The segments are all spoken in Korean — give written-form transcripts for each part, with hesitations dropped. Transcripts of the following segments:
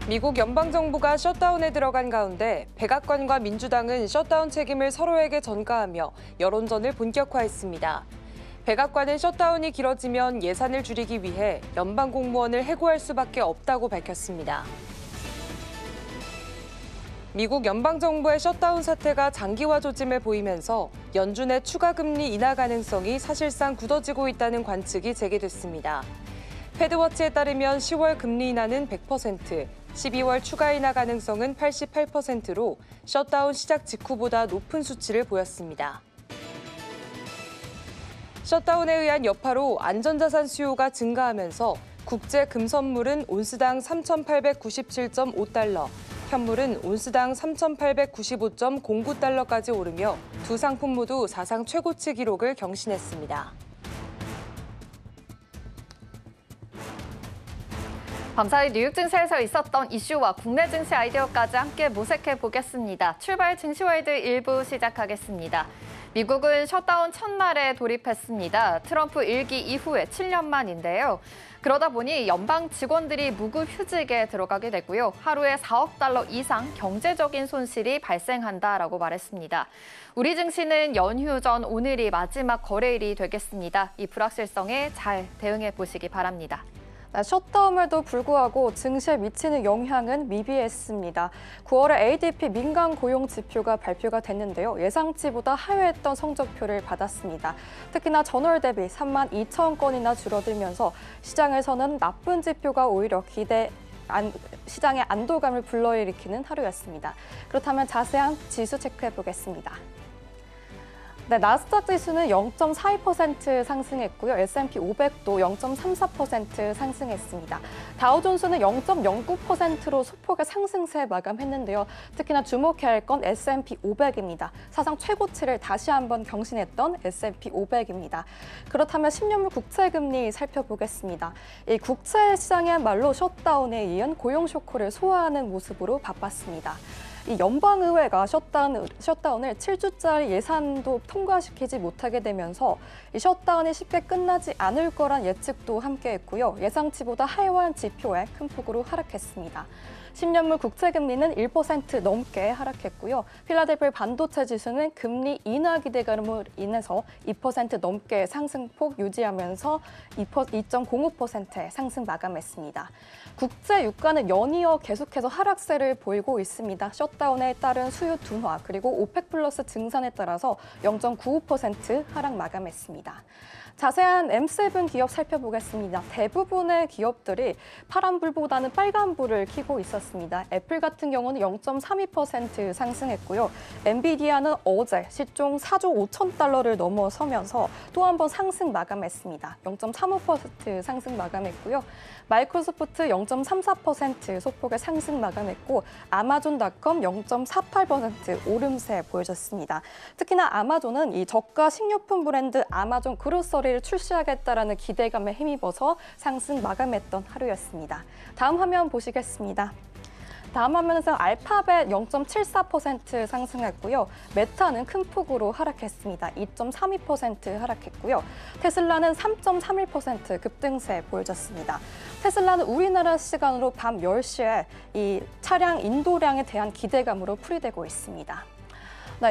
미국 연방정부가 셧다운에 들어간 가운데 백악관과 민주당은 셧다운 책임을 서로에게 전가하며 여론전을 본격화했습니다. 백악관은 셧다운이 길어지면 예산을 줄이기 위해 연방 공무원을 해고할 수밖에 없다고 밝혔습니다. 미국 연방정부의 셧다운 사태가 장기화 조짐을 보이면서 연준의 추가 금리 인하 가능성이 사실상 굳어지고 있다는 관측이 제기됐습니다. 패드워치에 따르면 10월 금리 인하는 100%, 12월 추가 인하 가능성은 88%로 셧다운 시작 직후보다 높은 수치를 보였습니다. 셧다운에 의한 여파로 안전자산 수요가 증가하면서 국제 금선물은 온스당 3,897.5달러, 현물은 온스당 3,895.09달러까지 오르며 두 상품 모두 사상 최고치 기록을 경신했습니다. 밤사이 뉴욕 증시에서 있었던 이슈와 국내 증시 아이디어까지 함께 모색해 보겠습니다. 출발 증시월드 1부 시작하겠습니다. 미국은 셧다운 첫날에 돌입했습니다. 트럼프 일기 이후에 7년 만인데요. 그러다 보니 연방 직원들이 무급 휴직에 들어가게 되고요. 하루에 4억 달러 이상 경제적인 손실이 발생한다라고 말했습니다. 우리 증시는 연휴 전 오늘이 마지막 거래일이 되겠습니다. 이 불확실성에 잘 대응해 보시기 바랍니다. 셧다운에도 불구하고 증시에 미치는 영향은 미비했습니다. 9월에 ADP 민간 고용 지표가 발표가 됐는데요. 예상치보다 하회했던 성적표를 받았습니다. 특히나 전월 대비 3만 2천 건이나 줄어들면서 시장에서는 나쁜 지표가 오히려 시장의 안도감을 불러일으키는 하루였습니다. 그렇다면 자세한 지수 체크해 보겠습니다. 나스닥 지수는 0.42% 상승했고요. S&P 500도 0.34% 상승했습니다. 다우존스는 0.09%로 소폭의 상승세 마감했는데요. 특히나 주목해야 할 건 S&P 500입니다. 사상 최고치를 다시 한번 경신했던 S&P 500입니다. 그렇다면 10년물 국채금리 살펴보겠습니다. 이 국채 시장이야말로 셧다운에 이은 고용 쇼크를 소화하는 모습으로 바빴습니다. 이 연방의회가 셧다운을 7주짜리 예산도 통과시키지 못하게 되면서 이 셧다운이 쉽게 끝나지 않을 거란 예측도 함께했고요. 예상치보다 하회한 지표에 큰 폭으로 하락했습니다. 10년물 국채금리는 1% 넘게 하락했고요. 필라델피아 반도체 지수는 금리 인하 기대감으로 인해서 2% 넘게 상승폭 유지하면서 2.05%의 상승 마감했습니다. 국제 유가는 연이어 계속해서 하락세를 보이고 있습니다. 셧다운에 따른 수요 둔화 그리고 오펙 플러스 증산에 따라서 0.95% 하락 마감했습니다. 자세한 M7 기업 살펴보겠습니다. 대부분의 기업들이 파란불보다는 빨간불을 켜고 있었습니다. 애플 같은 경우는 0.32% 상승했고요. 엔비디아는 어제 시총 4조 5천 달러를 넘어서면서 또 한 번 상승 마감했습니다. 0.35% 상승 마감했고요. 마이크로소프트 0.34% 소폭의 상승 마감했고 아마존닷컴 0.48% 오름세 보여줬습니다. 특히나 아마존은 이 저가 식료품 브랜드 아마존 그로서리를 출시하겠다라는 기대감에 힘입어서 상승 마감했던 하루였습니다. 다음 화면 보시겠습니다. 다음 화면에서 알파벳 0.74% 상승했고요. 메타는 큰 폭으로 하락했습니다. 2.32% 하락했고요. 테슬라는 3.31% 급등세 보여줬습니다. 테슬라는 우리나라 시간으로 밤 10시에 이 차량 인도량에 대한 기대감으로 풀이되고 있습니다.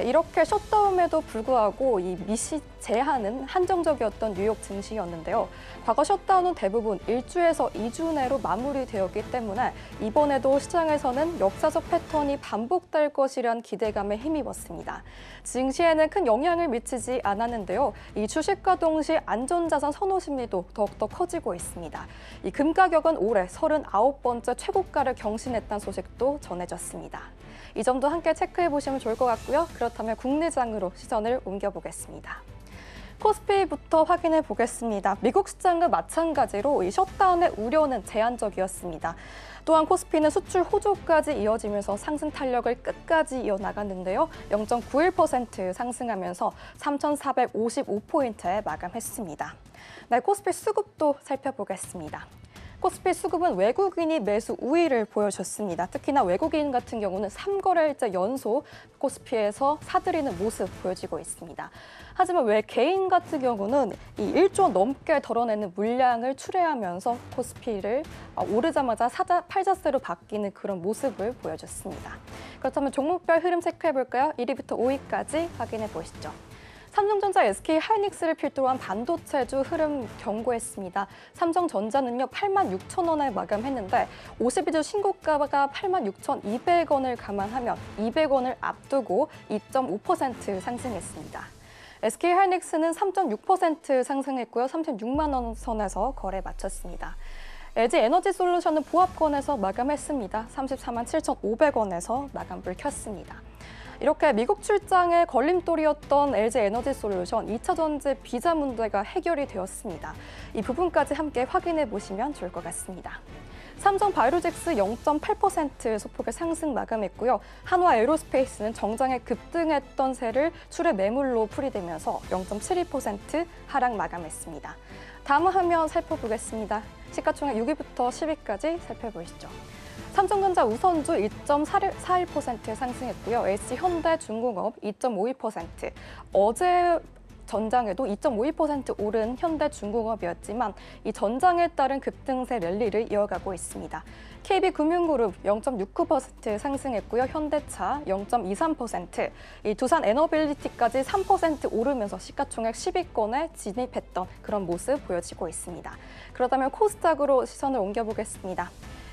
이렇게 셧다운에도 불구하고 이 미시 제한은 한정적이었던 뉴욕 증시였는데요. 과거 셧다운은 대부분 1주에서 2주 내로 마무리되었기 때문에 이번에도 시장에서는 역사적 패턴이 반복될 것이란 기대감에 힘입었습니다. 증시에는 큰 영향을 미치지 않았는데요. 이 주식과 동시에 안전자산 선호 심리도 더욱더 커지고 있습니다. 이 금 가격은 올해 39번째 최고가를 경신했다는 소식도 전해졌습니다. 이 점도 함께 체크해 보시면 좋을 것 같고요. 그렇다면 국내장으로 시선을 옮겨보겠습니다. 코스피부터 확인해 보겠습니다. 미국 시장과 마찬가지로 이 셧다운의 우려는 제한적이었습니다. 또한 코스피는 수출 호조까지 이어지면서 상승 탄력을 끝까지 이어나갔는데요. 0.91% 상승하면서 3,455포인트에 마감했습니다. 코스피 수급도 살펴보겠습니다. 코스피 수급은 외국인이 매수 우위를 보여줬습니다. 특히나 외국인 같은 경우는 3거래일째 연속 코스피에서 사들이는 모습 보여지고 있습니다. 하지만 외개인 같은 경우는 이 1조 넘게 덜어내는 물량을 출회하면서 코스피를 오르자마자 팔자세로 바뀌는 그런 모습을 보여줬습니다. 그렇다면 종목별 흐름 체크해볼까요? 1위부터 5위까지 확인해 보시죠. 삼성전자, SK 하이닉스를 필두로 한 반도체주 흐름 경고했습니다. 삼성전자는요 86,000원에 마감했는데 52주 신고가가 86,200원을 감안하면 200원을 앞두고 2.5% 상승했습니다. SK 하이닉스는 3.6% 상승했고요. 36만 원 선에서 거래 마쳤습니다. LG 에너지 솔루션은 보합권에서 마감했습니다. 34만 7,500원에서 마감불 켰습니다. 이렇게 미국 출장의 걸림돌이었던 LG 에너지 솔루션 2차 전지 비자 문제가 해결이 되었습니다. 이 부분까지 함께 확인해 보시면 좋을 것 같습니다. 삼성 바이오로직스 0.8% 소폭의 상승 마감했고요. 한화 에어로스페이스는 정장에 급등했던 세를 출해 매물로 풀이되면서 0.72% 하락 마감했습니다. 다음 화면 살펴보겠습니다. 시가총액 6위부터 10위까지 살펴보시죠. 삼성전자 우선주 2.41% 상승했고요. SH현대중공업 2.52%, 어제 전장에도 2.52% 오른 현대중공업이었지만 이 전장에 따른 급등세 랠리를 이어가고 있습니다. KB금융그룹 0.69% 상승했고요. 현대차 0.23%, 이 두산 에너빌리티까지 3% 오르면서 시가총액 10위권에 진입했던 그런 모습 보여지고 있습니다. 그렇다면 코스닥으로 시선을 옮겨보겠습니다.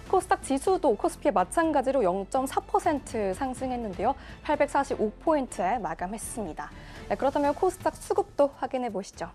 코스닥 지수도 코스피에 마찬가지로 0.4% 상승했는데요. 845포인트에 마감했습니다. 네, 그렇다면 코스닥 수급도 확인해 보시죠.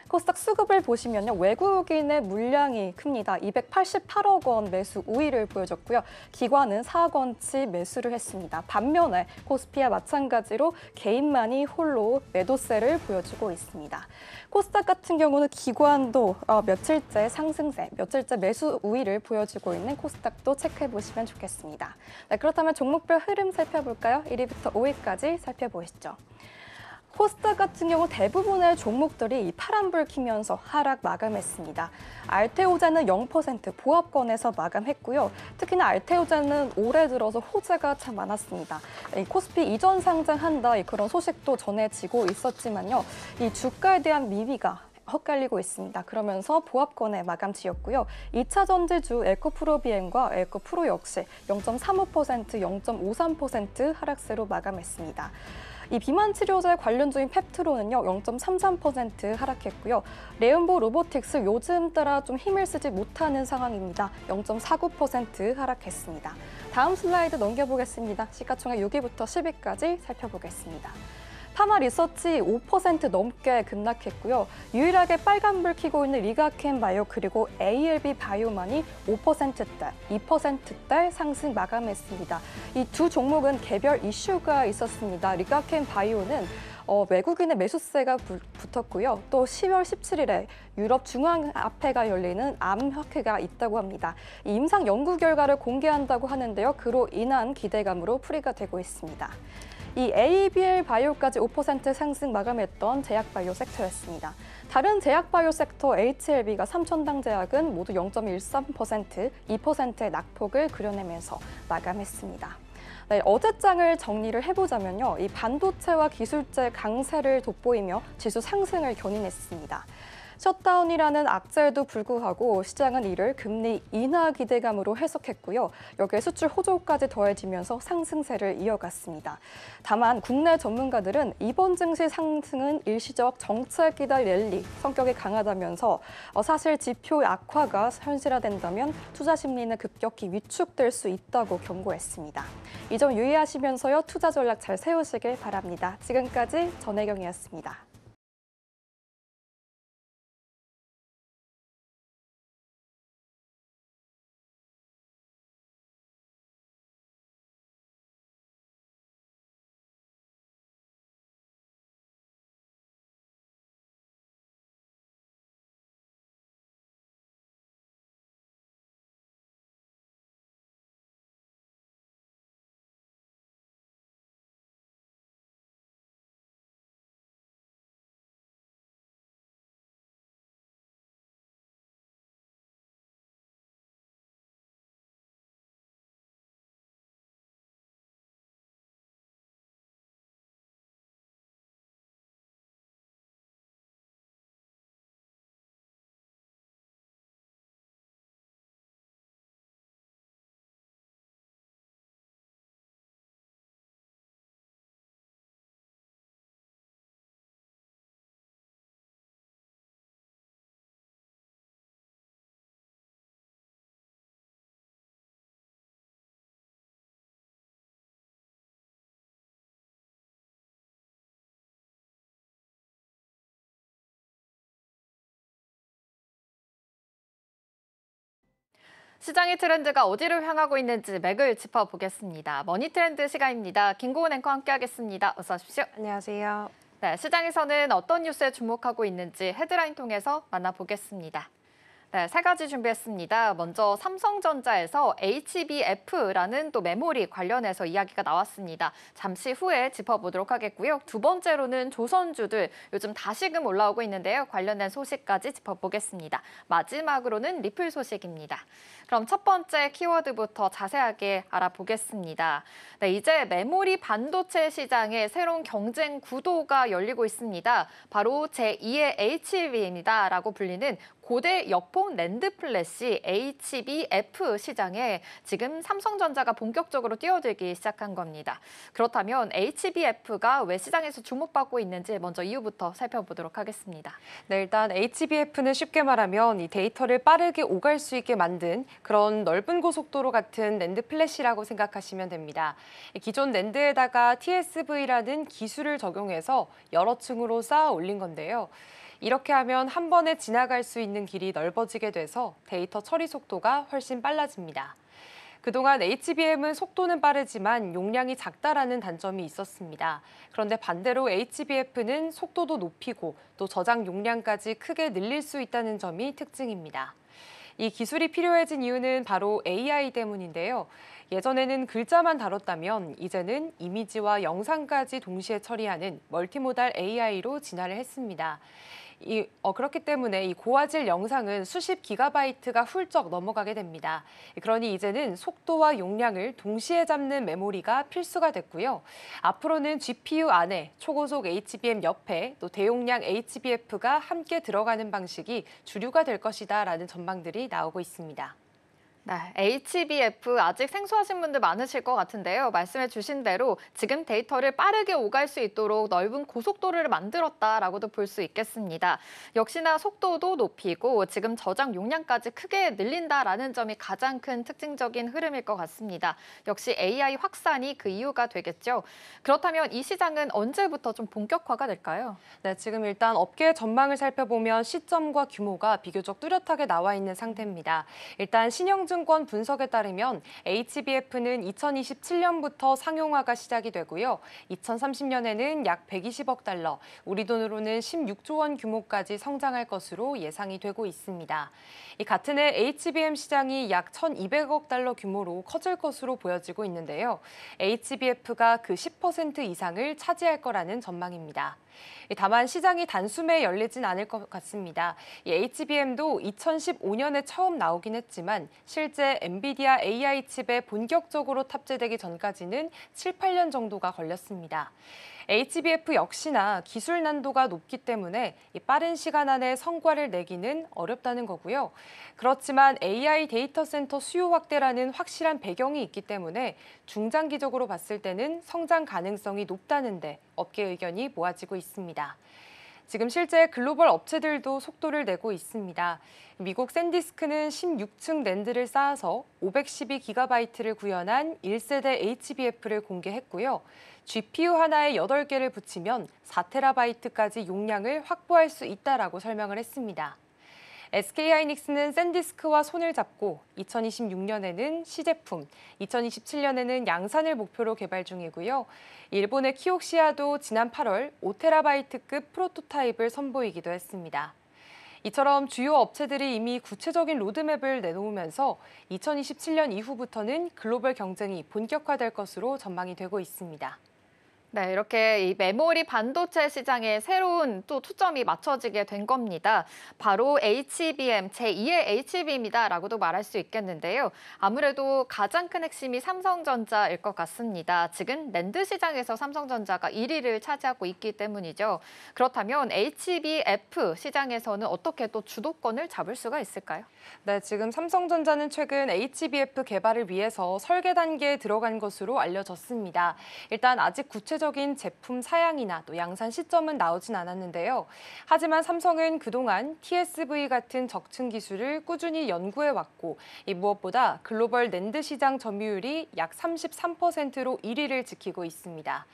코스닥 수급을 보시면요. 외국인의 물량이 큽니다. 288억 원 매수 우위를 보여줬고요. 기관은 4억 원치 매수를 했습니다. 반면에 코스피와 마찬가지로 개인만이 홀로 매도세를 보여주고 있습니다. 코스닥 같은 경우는 기관도 며칠째 상승세, 며칠째 매수 우위를 보여주고 있는 코스닥도 체크해 보시면 좋겠습니다. 네, 그렇다면 종목별 흐름 살펴볼까요? 1위부터 5위까지 살펴보시죠. 코스닥 같은 경우 대부분의 종목들이 파란불 켜면서 하락 마감했습니다. 알테오제는 0% 보합권에서 마감했고요. 특히나 알테오제는 올해 들어서 호재가 참 많았습니다. 코스피 이전 상장한다 그런 소식도 전해지고 있었지만요. 이 주가에 대한 미미가 헛갈리고 있습니다. 그러면서 보합권에 마감 지었고요. 2차 전지주 에코프로비엠과 에코프로 역시 0.35%, 0.53% 하락세로 마감했습니다. 이 비만 치료제 관련 주인 펩트로는요 0.33% 하락했고요. 레온보 로보틱스 요즘 따라 좀 힘을 쓰지 못하는 상황입니다. 0.49% 하락했습니다. 다음 슬라이드 넘겨보겠습니다. 시가총액 6위부터 10위까지 살펴보겠습니다. 파마 리서치 5% 넘게 급락했고요. 유일하게 빨간불 켜고 있는 리가켄 바이오 그리고 ALB 바이오만이 5%대, 2%대 상승 마감했습니다. 이 두 종목은 개별 이슈가 있었습니다. 리가켄 바이오는 외국인의 매수세가 붙었고요. 또 10월 17일에 유럽 중앙학회가 열리는 암학회가 있다고 합니다. 이 임상 연구 결과를 공개한다고 하는데요. 그로 인한 기대감으로 풀이가 되고 있습니다. 이 ABL 바이오까지 5% 상승 마감했던 제약바이오 섹터였습니다. 다른 제약바이오 섹터 HLB가 삼천당 제약은 모두 0.13%, 2%의 낙폭을 그려내면서 마감했습니다. 네, 어제장을 정리를 해보자면요. 이 반도체와 기술재 강세를 돋보이며 지수 상승을 견인했습니다. 셧다운이라는 악재에도 불구하고 시장은 이를 금리 인하 기대감으로 해석했고요. 여기에 수출 호조까지 더해지면서 상승세를 이어갔습니다. 다만 국내 전문가들은 이번 증시 상승은 일시적 정책 기대 랠리 성격이 강하다면서 사실 지표 악화가 현실화된다면 투자 심리는 급격히 위축될 수 있다고 경고했습니다. 이 점 유의하시면서요. 투자 전략 잘 세우시길 바랍니다. 지금까지 전혜경이었습니다. 시장의 트렌드가 어디로 향하고 있는지 맥을 짚어보겠습니다. 머니트렌드 시간입니다. 김고은 앵커 함께하겠습니다. 어서 오십시오. 안녕하세요. 네, 시장에서는 어떤 뉴스에 주목하고 있는지 헤드라인 통해서 만나보겠습니다. 네, 세 가지 준비했습니다. 먼저 삼성전자에서 HBF라는 또 메모리 관련해서 이야기가 나왔습니다. 잠시 후에 짚어보도록 하겠고요. 두 번째로는 조선주들 요즘 다시금 올라오고 있는데요. 관련된 소식까지 짚어보겠습니다. 마지막으로는 리플 소식입니다. 그럼 첫 번째 키워드부터 자세하게 알아보겠습니다. 네, 이제 메모리 반도체 시장에 새로운 경쟁 구도가 열리고 있습니다. 바로 제2의 HBM이다라고 불리는 고대 여포 낸드 플래시 HBF 시장에 지금 삼성전자가 본격적으로 뛰어들기 시작한 겁니다. 그렇다면 HBF가 왜 시장에서 주목받고 있는지 먼저 이유부터 살펴보도록 하겠습니다. 네, 일단 HBF는 쉽게 말하면 이 데이터를 빠르게 오갈 수 있게 만든 그런 넓은 고속도로 같은 낸드 플래시라고 생각하시면 됩니다. 기존 낸드에다가 TSV라는 기술을 적용해서 여러 층으로 쌓아 올린 건데요. 이렇게 하면 한 번에 지나갈 수 있는 길이 넓어지게 돼서 데이터 처리 속도가 훨씬 빨라집니다. 그동안 HBM은 속도는 빠르지만 용량이 작다라는 단점이 있었습니다. 그런데 반대로 HBF는 속도도 높이고 또 저장 용량까지 크게 늘릴 수 있다는 점이 특징입니다. 이 기술이 필요해진 이유는 바로 AI 때문인데요. 예전에는 글자만 다뤘다면 이제는 이미지와 영상까지 동시에 처리하는 멀티모달 AI로 진화를 했습니다. 그렇기 때문에 이 고화질 영상은 수십 기가바이트가 훌쩍 넘어가게 됩니다. 그러니 이제는 속도와 용량을 동시에 잡는 메모리가 필수가 됐고요. 앞으로는 GPU 안에 초고속 HBM 옆에 또 대용량 HBF가 함께 들어가는 방식이 주류가 될 것이다라는 전망들이 나오고 있습니다. 네, HBF 아직 생소하신 분들 많으실 것 같은데요. 말씀해 주신 대로 지금 데이터를 빠르게 오갈 수 있도록 넓은 고속도로를 만들었다라고도 볼 수 있겠습니다. 역시나 속도도 높이고 지금 저장 용량까지 크게 늘린다라는 점이 가장 큰 특징적인 흐름일 것 같습니다. 역시 AI 확산이 그 이유가 되겠죠. 그렇다면 이 시장은 언제부터 좀 본격화가 될까요? 네, 지금 일단 업계 전망을 살펴보면 시점과 규모가 비교적 뚜렷하게 나와 있는 상태입니다. 일단 신영증권 분석에 따르면 HBF는 2027년부터 상용화가 시작이 되고요. 2030년에는 약 120억 달러, 우리 돈으로는 16조 원 규모까지 성장할 것으로 예상이 되고 있습니다. 같은 해 HBM 시장이 약 1,200억 달러 규모로 커질 것으로 보여지고 있는데요. HBF가 그 10% 이상을 차지할 거라는 전망입니다. 다만 시장이 단숨에 열리진 않을 것 같습니다. HBM도 2015년에 처음 나오긴 했지만 실제 엔비디아 AI 칩에 본격적으로 탑재되기 전까지는 7, 8년 정도가 걸렸습니다. HBF 역시나 기술 난도가 높기 때문에 빠른 시간 안에 성과를 내기는 어렵다는 거고요. 그렇지만 AI 데이터 센터 수요 확대라는 확실한 배경이 있기 때문에 중장기적으로 봤을 때는 성장 가능성이 높다는데 업계 의견이 모아지고 있습니다. 지금 실제 글로벌 업체들도 속도를 내고 있습니다. 미국 샌디스크는 16층 낸드를 쌓아서 512GB를 구현한 1세대 HBF를 공개했고요. GPU 하나에 8개를 붙이면 4TB까지 용량을 확보할 수 있다라고 설명을 했습니다. SK하이닉스는 샌디스크와 손을 잡고 2026년에는 시제품, 2027년에는 양산을 목표로 개발 중이고요. 일본의 키옥시아도 지난 8월 5TB급 프로토타입을 선보이기도 했습니다. 이처럼 주요 업체들이 이미 구체적인 로드맵을 내놓으면서 2027년 이후부터는 글로벌 경쟁이 본격화될 것으로 전망이 되고 있습니다. 네, 이렇게 이 메모리 반도체 시장에 새로운 또 초점이 맞춰지게 된 겁니다. 바로 HBM, 제2의 HBM이다라고도 말할 수 있겠는데요. 아무래도 가장 큰 핵심이 삼성전자일 것 같습니다. 지금 낸드 시장에서 삼성전자가 1위를 차지하고 있기 때문이죠. 그렇다면 HBF 시장에서는 어떻게 또 주도권을 잡을 수가 있을까요? 네, 지금 삼성전자는 최근 HBF 개발을 위해서 설계 단계에 들어간 것으로 알려졌습니다. 일단 아직 구체적인 제품 사양이나 또 양산 시점은 나오진 않았는데요. 하지만 삼성은 그동안 TSV 같은 적층 기술을 꾸준히 연구해왔고 무엇보다 글로벌 낸드 시장 점유율이 약 33%로 1위를 지키고 있습니다.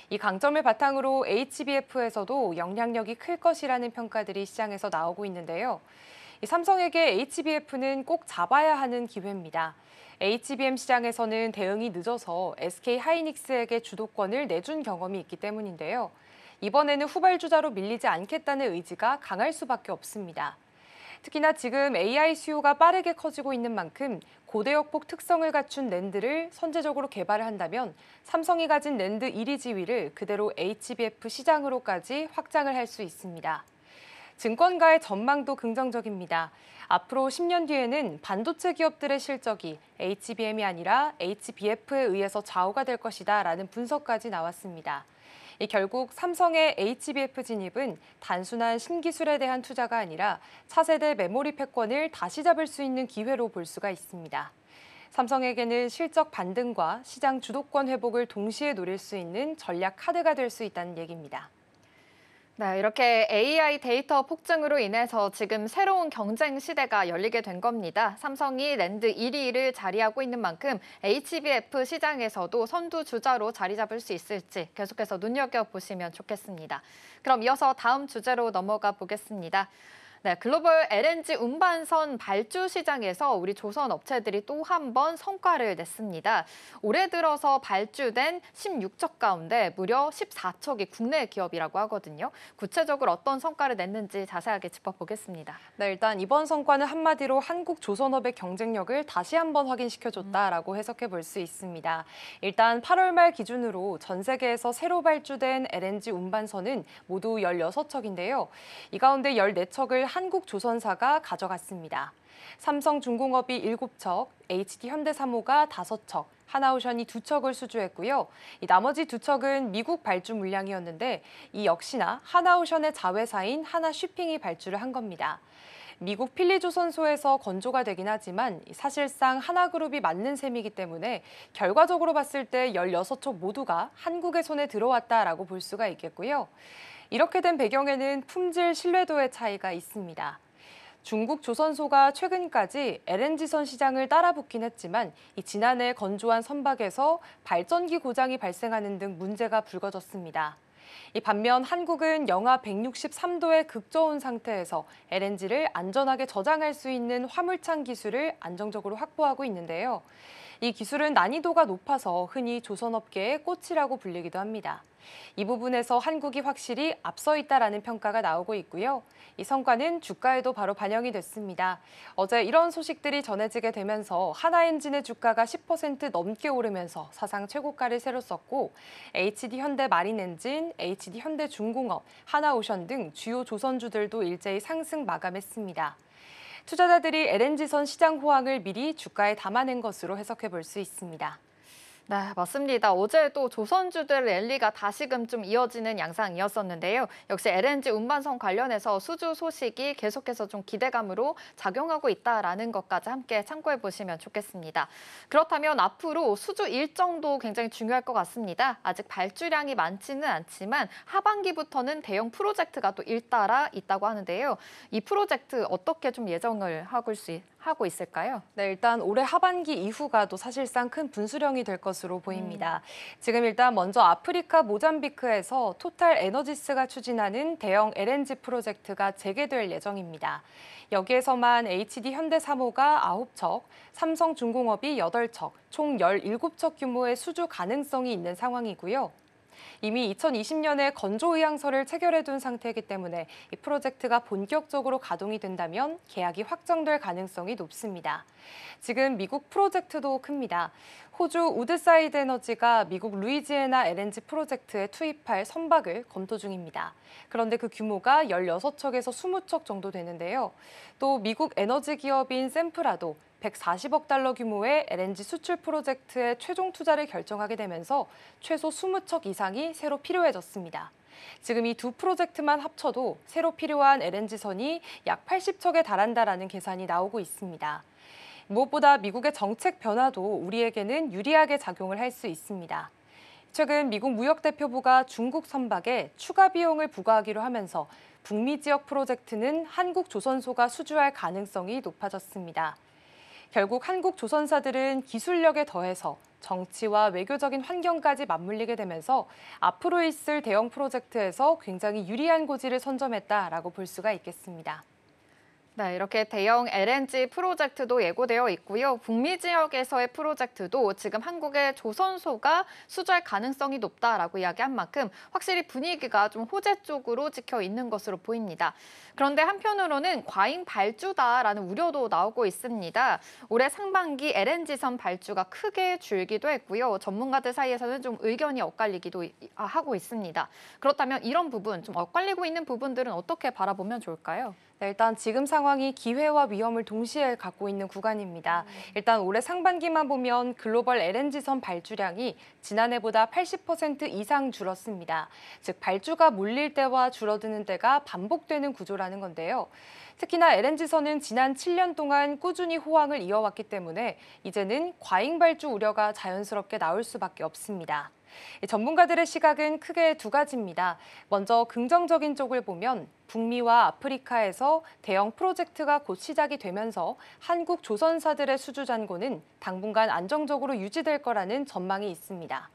이 강점을 바탕으로 HBF에서도 영향력이 클 것이라는 평가들이 시장에서 나오고 있는데요. 이 삼성에게 HBF는 꼭 잡아야 하는 기회입니다. HBM 시장에서는 대응이 늦어서 SK 하이닉스에게 주도권을 내준 경험이 있기 때문인데요. 이번에는 후발주자로 밀리지 않겠다는 의지가 강할 수밖에 없습니다. 특히나 지금 AI 수요가 빠르게 커지고 있는 만큼 고대역폭 특성을 갖춘 낸드를 선제적으로 개발을 한다면 삼성이 가진 낸드 1위 지위를 그대로 HBF 시장으로까지 확장을 할 수 있습니다. 증권가의 전망도 긍정적입니다. 앞으로 10년 뒤에는 반도체 기업들의 실적이 HBM이 아니라 HBF에 의해서 좌우가 될 것이다라는 분석까지 나왔습니다. 결국 삼성의 HBF 진입은 단순한 신기술에 대한 투자가 아니라 차세대 메모리 패권을 다시 잡을 수 있는 기회로 볼 수가 있습니다. 삼성에게는 실적 반등과 시장 주도권 회복을 동시에 노릴 수 있는 전략 카드가 될 수 있다는 얘기입니다. 네, 이렇게 AI 데이터 폭증으로 인해서 지금 새로운 경쟁 시대가 열리게 된 겁니다. 삼성이 낸드 1위를 자리하고 있는 만큼 HBF 시장에서도 선두 주자로 자리 잡을 수 있을지 계속해서 눈여겨보시면 좋겠습니다. 그럼 이어서 다음 주제로 넘어가 보겠습니다. 네, 글로벌 LNG 운반선 발주 시장에서 우리 조선 업체들이 또 한 번 성과를 냈습니다. 올해 들어서 발주된 16척 가운데 무려 14척이 국내 기업이라고 하거든요. 구체적으로 어떤 성과를 냈는지 자세하게 짚어보겠습니다. 네, 일단 이번 성과는 한마디로 한국 조선업의 경쟁력을 다시 한번 확인시켜줬다라고 해석해 볼 수 있습니다. 일단 8월 말 기준으로 전 세계에서 새로 발주된 LNG 운반선은 모두 16척인데요. 이 가운데 14척을 한국 조선사가 가져갔습니다. 삼성중공업이 7척, HD현대사모가 5척, 하나오션이 2척을 수주했고요. 이 나머지 2척은 미국 발주 물량이었는데 이 역시나 하나오션의 자회사인 하나쉬핑이 발주를 한 겁니다. 미국 필리조선소에서 건조가 되긴 하지만 사실상 하나그룹이 맞는 셈이기 때문에 결과적으로 봤을 때 16척 모두가 한국의 손에 들어왔다라고 볼 수가 있겠고요. 이렇게 된 배경에는 품질 신뢰도의 차이가 있습니다. 중국 조선소가 최근까지 LNG선 시장을 따라붙긴 했지만 지난해 건조한 선박에서 발전기 고장이 발생하는 등 문제가 불거졌습니다. 반면 한국은 영하 163도의 극저온 상태에서 LNG를 안전하게 저장할 수 있는 화물창 기술을 안정적으로 확보하고 있는데요. 이 기술은 난이도가 높아서 흔히 조선업계의 꽃이라고 불리기도 합니다. 이 부분에서 한국이 확실히 앞서 있다라는 평가가 나오고 있고요. 이 성과는 주가에도 바로 반영이 됐습니다. 어제 이런 소식들이 전해지게 되면서 하나엔진의 주가가 10% 넘게 오르면서 사상 최고가를 새로 썼고 HD현대 마린엔진, HD현대중공업, 하나오션 등 주요 조선주들도 일제히 상승 마감했습니다. 투자자들이 LNG선 시장 호황을 미리 주가에 담아낸 것으로 해석해 볼 수 있습니다. 네, 맞습니다. 어제 또 조선주들 랠리가 다시금 좀 이어지는 양상이었었는데요. 역시 LNG 운반선 관련해서 수주 소식이 계속해서 좀 기대감으로 작용하고 있다라는 것까지 함께 참고해 보시면 좋겠습니다. 그렇다면 앞으로 수주 일정도 굉장히 중요할 것 같습니다. 아직 발주량이 많지는 않지만 하반기부터는 대형 프로젝트가 또 잇따라 있다고 하는데요. 이 프로젝트 어떻게 좀 예정을 하고 있을까요? 네, 일단 올해 하반기 이후가 또 사실상 큰 분수령이 될 것으로 보입니다. 지금 일단 먼저 아프리카 모잠비크에서 토탈 에너지스가 추진하는 대형 LNG 프로젝트가 재개될 예정입니다. 여기에서만 HD현대사모가 9척, 삼성중공업이 8척, 총 17척 규모의 수주 가능성이 있는 상황이고요. 이미 2020년에 건조의향서를 체결해둔 상태이기 때문에 이 프로젝트가 본격적으로 가동이 된다면 계약이 확정될 가능성이 높습니다. 지금 미국 프로젝트도 큽니다. 호주 우드사이드 에너지가 미국 루이지애나 LNG 프로젝트에 투입할 선박을 검토 중입니다. 그런데 그 규모가 16척에서 20척 정도 되는데요. 또 미국 에너지 기업인 샘프라도 140억 달러 규모의 LNG 수출 프로젝트에 최종 투자를 결정하게 되면서 최소 20척 이상이 새로 필요해졌습니다. 지금 이 두 프로젝트만 합쳐도 새로 필요한 LNG선이 약 80척에 달한다라는 계산이 나오고 있습니다. 무엇보다 미국의 정책 변화도 우리에게는 유리하게 작용을 할 수 있습니다. 최근 미국 무역대표부가 중국 선박에 추가 비용을 부과하기로 하면서 북미 지역 프로젝트는 한국 조선소가 수주할 가능성이 높아졌습니다. 결국 한국 조선사들은 기술력에 더해서 정치와 외교적인 환경까지 맞물리게 되면서 앞으로 있을 대형 프로젝트에서 굉장히 유리한 고지를 선점했다라고 볼 수가 있겠습니다. 네, 이렇게 대형 LNG 프로젝트도 예고되어 있고요. 북미 지역에서의 프로젝트도 지금 한국의 조선소가 수주할 가능성이 높다라고 이야기한 만큼 확실히 분위기가 좀 호재 쪽으로 찍혀 있는 것으로 보입니다. 그런데 한편으로는 과잉 발주다라는 우려도 나오고 있습니다. 올해 상반기 LNG선 발주가 크게 줄기도 했고요. 전문가들 사이에서는 좀 의견이 엇갈리기도 하고 있습니다. 그렇다면 이런 부분, 좀 엇갈리고 있는 부분들은 어떻게 바라보면 좋을까요? 네, 일단 지금 상황이 기회와 위험을 동시에 갖고 있는 구간입니다. 일단 올해 상반기만 보면 글로벌 LNG선 발주량이 지난해보다 80% 이상 줄었습니다. 즉 발주가 몰릴 때와 줄어드는 때가 반복되는 구조라는 건데요. 특히나 LNG선은 지난 7년 동안 꾸준히 호황을 이어왔기 때문에 이제는 과잉 발주 우려가 자연스럽게 나올 수밖에 없습니다. 전문가들의 시각은 크게 두 가지입니다. 먼저 긍정적인 쪽을 보면 북미와 아프리카에서 대형 프로젝트가 곧 시작이 되면서 한국 조선사들의 수주 잔고는 당분간 안정적으로 유지될 거라는 전망이 있습니다.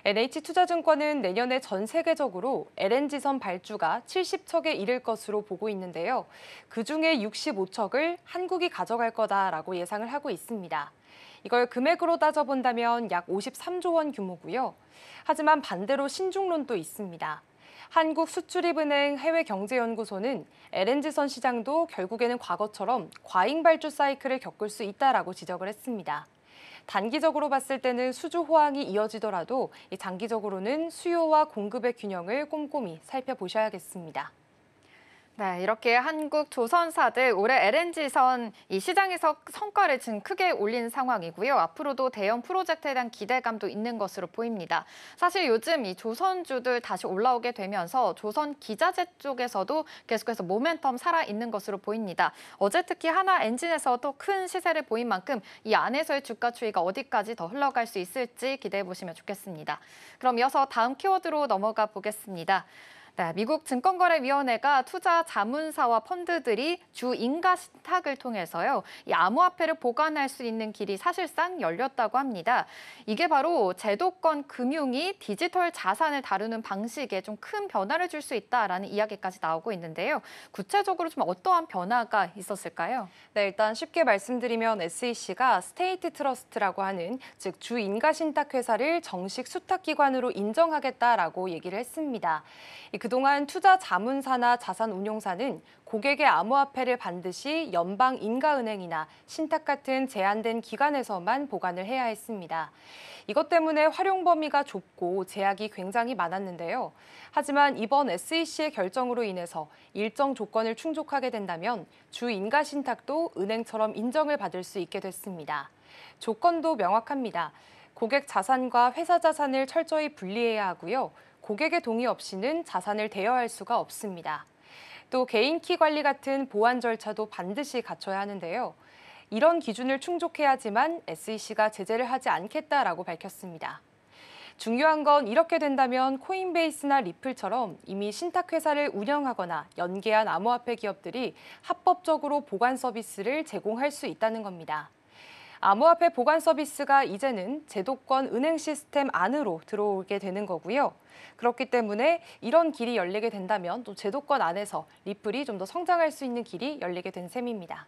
NH투자증권은 내년에 전 세계적으로 LNG선 발주가 70척에 이를 것으로 보고 있는데요. 그중에 65척을 한국이 가져갈 거다라고 예상을 하고 있습니다. 이걸 금액으로 따져본다면 약 53조 원 규모고요. 하지만 반대로 신중론도 있습니다. 한국수출입은행 해외경제연구소는 LNG선 시장도 결국에는 과거처럼 과잉 발주 사이클을 겪을 수 있다라고 지적을 했습니다. 단기적으로 봤을 때는 수주 호황이 이어지더라도 장기적으로는 수요와 공급의 균형을 꼼꼼히 살펴보셔야겠습니다. 네, 이렇게 한국 조선사들 올해 LNG선 이 시장에서 성과를 지금 크게 올린 상황이고요. 앞으로도 대형 프로젝트에 대한 기대감도 있는 것으로 보입니다. 사실 요즘 이 조선주들 다시 올라오게 되면서 조선 기자재 쪽에서도 계속해서 모멘텀 살아있는 것으로 보입니다. 어제 특히 하나 엔진에서도 큰 시세를 보인 만큼 이 안에서의 주가 추이가 어디까지 더 흘러갈 수 있을지 기대해 보시면 좋겠습니다. 그럼 이어서 다음 키워드로 넘어가 보겠습니다. 네, 미국 증권거래위원회가 투자 자문사와 펀드들이 주 인가 신탁을 통해서요, 이 암호화폐를 보관할 수 있는 길이 사실상 열렸다고 합니다. 이게 바로 제도권 금융이 디지털 자산을 다루는 방식에 좀 큰 변화를 줄 수 있다라는 이야기까지 나오고 있는데요. 구체적으로 좀 어떠한 변화가 있었을까요? 네, 일단 쉽게 말씀드리면 SEC가 스테이트 트러스트라고 하는 즉 주 인가 신탁 회사를 정식 수탁기관으로 인정하겠다라고 얘기를 했습니다. 그동안 투자 자문사나 자산운용사는 고객의 암호화폐를 반드시 연방인가은행이나 신탁 같은 제한된 기관에서만 보관을 해야 했습니다. 이것 때문에 활용 범위가 좁고 제약이 굉장히 많았는데요. 하지만 이번 SEC의 결정으로 인해서 일정 조건을 충족하게 된다면 주 인가 신탁도 은행처럼 인정을 받을 수 있게 됐습니다. 조건도 명확합니다. 고객 자산과 회사 자산을 철저히 분리해야 하고요. 고객의 동의 없이는 자산을 대여할 수가 없습니다. 또 개인키 관리 같은 보안 절차도 반드시 갖춰야 하는데요. 이런 기준을 충족해야지만 SEC가 제재를 하지 않겠다라고 밝혔습니다. 중요한 건 이렇게 된다면 코인베이스나 리플처럼 이미 신탁회사를 운영하거나 연계한 암호화폐 기업들이 합법적으로 보관 서비스를 제공할 수 있다는 겁니다. 암호화폐 보관 서비스가 이제는 제도권 은행 시스템 안으로 들어오게 되는 거고요. 그렇기 때문에 이런 길이 열리게 된다면 또 제도권 안에서 리플이 좀 더 성장할 수 있는 길이 열리게 된 셈입니다.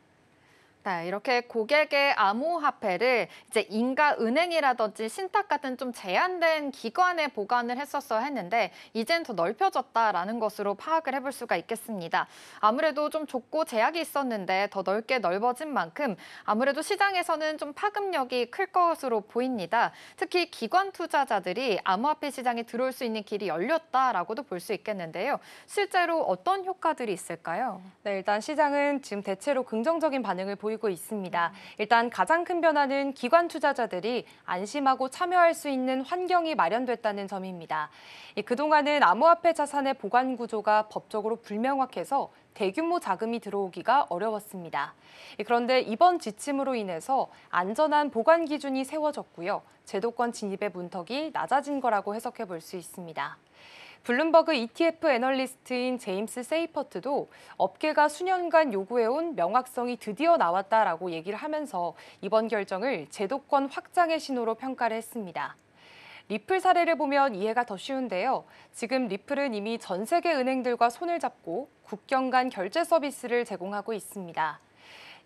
네, 이렇게 고객의 암호화폐를 이제 인가은행이라든지 신탁 같은 좀 제한된 기관에 보관을 했었어야 했는데 이젠 더 넓혀졌다라는 것으로 파악을 해볼 수가 있겠습니다. 아무래도 좀 좁고 제약이 있었는데 더 넓게 넓어진 만큼 아무래도 시장에서는 좀 파급력이 클 것으로 보입니다. 특히 기관 투자자들이 암호화폐 시장에 들어올 수 있는 길이 열렸다라고도 볼 수 있겠는데요. 실제로 어떤 효과들이 있을까요? 네, 일단 시장은 지금 대체로 긍정적인 반응을 보이고 있습니다. 일단 가장 큰 변화는 기관 투자자들이 안심하고 참여할 수 있는 환경이 마련됐다는 점입니다. 그동안은 암호화폐 자산의 보관 구조가 법적으로 불명확해서 대규모 자금이 들어오기가 어려웠습니다. 그런데 이번 지침으로 인해서 안전한 보관 기준이 세워졌고요. 제도권 진입의 문턱이 낮아진 거라고 해석해 볼 수 있습니다. 블룸버그 ETF 애널리스트인 제임스 세이퍼트도 업계가 수년간 요구해온 명확성이 드디어 나왔다라고 얘기를 하면서 이번 결정을 제도권 확장의 신호로 평가를 했습니다. 리플 사례를 보면 이해가 더 쉬운데요. 지금 리플은 이미 전 세계 은행들과 손을 잡고 국경 간 결제 서비스를 제공하고 있습니다.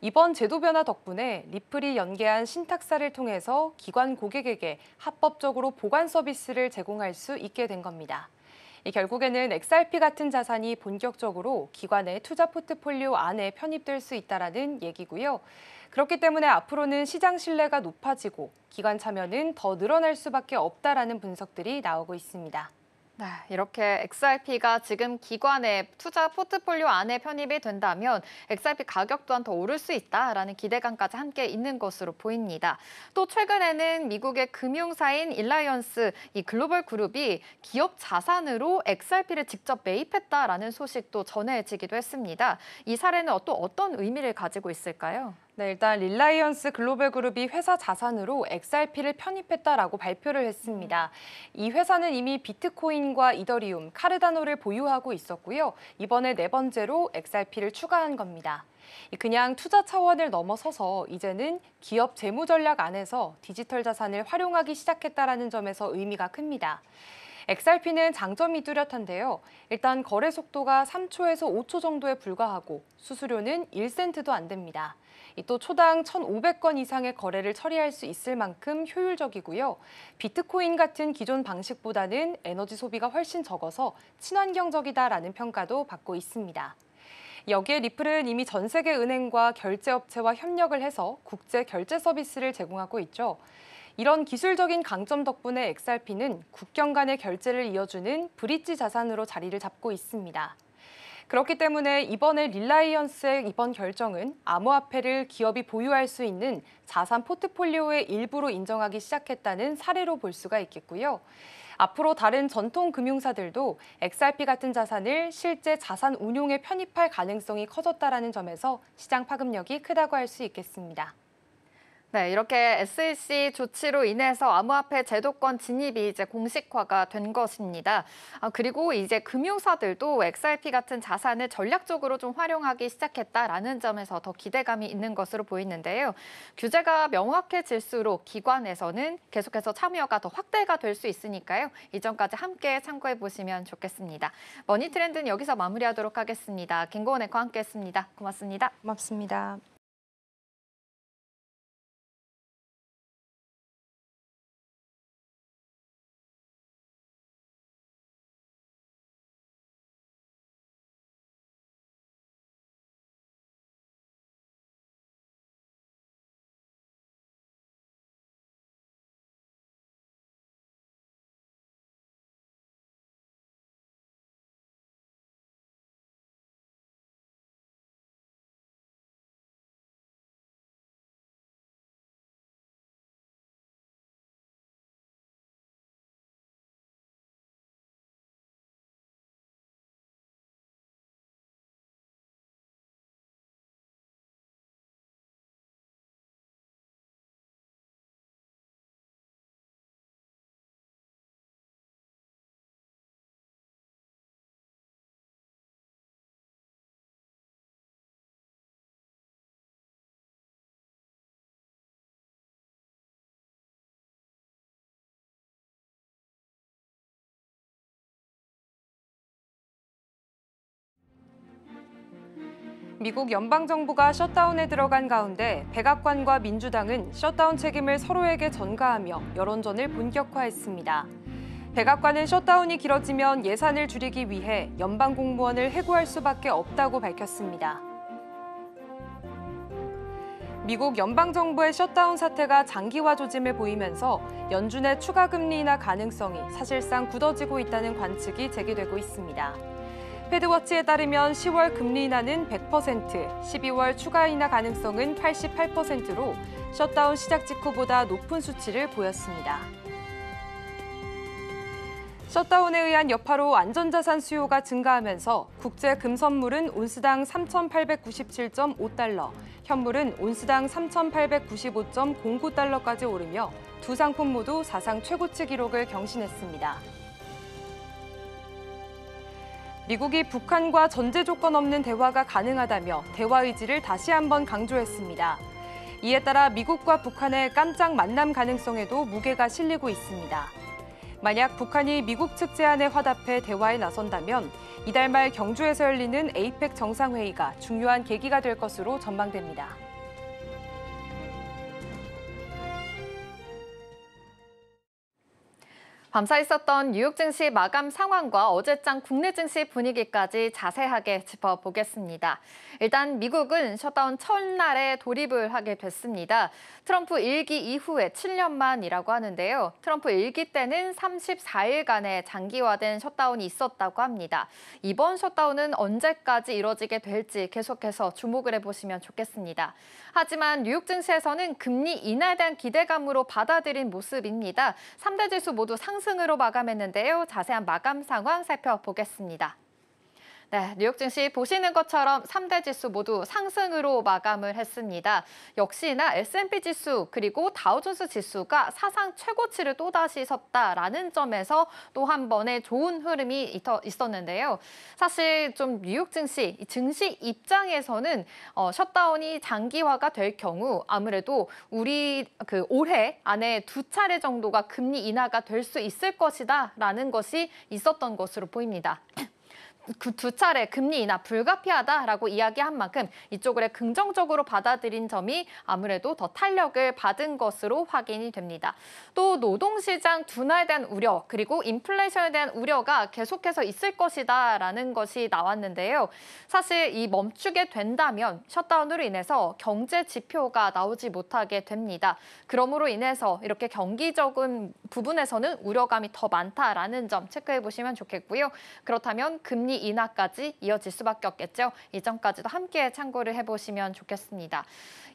이번 제도 변화 덕분에 리플이 연계한 신탁사를 통해서 기관 고객에게 합법적으로 보관 서비스를 제공할 수 있게 된 겁니다. 결국에는 XRP 같은 자산이 본격적으로 기관의 투자 포트폴리오 안에 편입될 수 있다는 얘기고요. 그렇기 때문에 앞으로는 시장 신뢰가 높아지고 기관 참여는 더 늘어날 수밖에 없다라는 분석들이 나오고 있습니다. 네, 이렇게 XRP가 지금 기관의 투자 포트폴리오 안에 편입이 된다면 XRP 가격 또한 더 오를 수 있다라는 기대감까지 함께 있는 것으로 보입니다. 또 최근에는 미국의 금융사인 일라이언스 이 글로벌 그룹이 기업 자산으로 XRP를 직접 매입했다라는 소식도 전해지기도 했습니다. 이 사례는 또 어떤 의미를 가지고 있을까요? 네, 일단 릴라이언스 글로벌 그룹이 회사 자산으로 XRP를 편입했다라고 발표를 했습니다. 이 회사는 이미 비트코인과 이더리움, 카르다노를 보유하고 있었고요. 이번에 4번째로 XRP를 추가한 겁니다. 그냥 투자 차원을 넘어서서 이제는 기업 재무 전략 안에서 디지털 자산을 활용하기 시작했다라는 점에서 의미가 큽니다. XRP는 장점이 뚜렷한데요. 일단 거래 속도가 3초에서 5초 정도에 불과하고 수수료는 1센트도 안 됩니다. 또 초당 1,500건 이상의 거래를 처리할 수 있을 만큼 효율적이고요. 비트코인 같은 기존 방식보다는 에너지 소비가 훨씬 적어서 친환경적이다라는 평가도 받고 있습니다. 여기에 리플은 이미 전 세계 은행과 결제업체와 협력을 해서 국제 결제 서비스를 제공하고 있죠. 이런 기술적인 강점 덕분에 XRP는 국경 간의 결제를 이어주는 브릿지 자산으로 자리를 잡고 있습니다. 그렇기 때문에 이번에 릴라이언스의 이번 결정은 암호화폐를 기업이 보유할 수 있는 자산 포트폴리오의 일부로 인정하기 시작했다는 사례로 볼 수가 있겠고요. 앞으로 다른 전통 금융사들도 XRP 같은 자산을 실제 자산 운용에 편입할 가능성이 커졌다라는 점에서 시장 파급력이 크다고 할 수 있겠습니다. 네, 이렇게 SEC 조치로 인해서 암호화폐 제도권 진입이 이제 공식화가 된 것입니다. 그리고 이제 금융사들도 XRP 같은 자산을 전략적으로 좀 활용하기 시작했다라는 점에서 더 기대감이 있는 것으로 보이는데요. 규제가 명확해질수록 기관에서는 계속해서 참여가 더 확대가 될 수 있으니까요. 이 점까지 함께 참고해 보시면 좋겠습니다. 머니트렌드는 여기서 마무리하도록 하겠습니다. 김고은 앵커와 함께했습니다. 고맙습니다. 고맙습니다. 미국 연방정부가 셧다운에 들어간 가운데 백악관과 민주당은 셧다운 책임을 서로에게 전가하며 여론전을 본격화했습니다. 백악관은 셧다운이 길어지면 예산을 줄이기 위해 연방 공무원을 해고할 수밖에 없다고 밝혔습니다. 미국 연방정부의 셧다운 사태가 장기화 조짐을 보이면서 연준의 추가 금리 인하 가능성이 사실상 굳어지고 있다는 관측이 제기되고 있습니다. 패드워치에 따르면 10월 금리 인하는 100%, 12월 추가 인하 가능성은 88%로 셧다운 시작 직후보다 높은 수치를 보였습니다. 셧다운에 의한 여파로 안전자산 수요가 증가하면서 국제 금선물은 온스당 3,897.5달러, 현물은 온스당 3,895.09달러까지 오르며 두 상품 모두 사상 최고치 기록을 경신했습니다. 미국이 북한과 전제 조건 없는 대화가 가능하다며 대화 의지를 다시 한번 강조했습니다. 이에 따라 미국과 북한의 깜짝 만남 가능성에도 무게가 실리고 있습니다. 만약 북한이 미국 측 제안에 화답해 대화에 나선다면 이달 말 경주에서 열리는 에이펙 정상회의가 중요한 계기가 될 것으로 전망됩니다. 밤사 있었던 뉴욕 증시 마감 상황과 어제장 국내 증시 분위기까지 자세하게 짚어보겠습니다. 일단 미국은 셧다운 첫날에 돌입을 하게 됐습니다. 트럼프 1기 이후에 7년 만이라고 하는데요. 트럼프 1기 때는 34일간의 장기화된 셧다운이 있었다고 합니다. 이번 셧다운은 언제까지 이뤄지게 될지 계속해서 주목을 해보시면 좋겠습니다. 하지만 뉴욕 증시에서는 금리 인하에 대한 기대감으로 받아들인 모습입니다. 3대 지수 모두 상승으로 마감했는데요. 자세한 마감 상황 살펴보겠습니다. 네, 뉴욕 증시 보시는 것처럼 3대 지수 모두 상승으로 마감을 했습니다. 역시나 S&P 지수 그리고 다우존스 지수가 사상 최고치를 또다시 섰다라는 점에서 또 한 번의 좋은 흐름이 있었는데요. 사실 좀 뉴욕 증시 입장에서는 셧다운이 장기화가 될 경우 아무래도 우리 올해 안에 2차례 정도가 금리 인하가 될 수 있을 것이다라는 것이 있었던 것으로 보입니다. 그 2차례 금리 인하 불가피하다라고 이야기한 만큼 이쪽을 긍정적으로 받아들인 점이 아무래도 더 탄력을 받은 것으로 확인이 됩니다. 또 노동시장 둔화에 대한 우려 그리고 인플레이션에 대한 우려가 계속해서 있을 것이다라는 것이 나왔는데요. 사실 이 멈추게 된다면 셧다운으로 인해서 경제 지표가 나오지 못하게 됩니다. 그러므로 인해서 이렇게 경기적인 부분에서는 우려감이 더 많다라는 점 체크해 보시면 좋겠고요. 그렇다면 금리 인하까지 이어질 수밖에 없겠죠. 이 점까지도 함께 참고를 해보시면 좋겠습니다.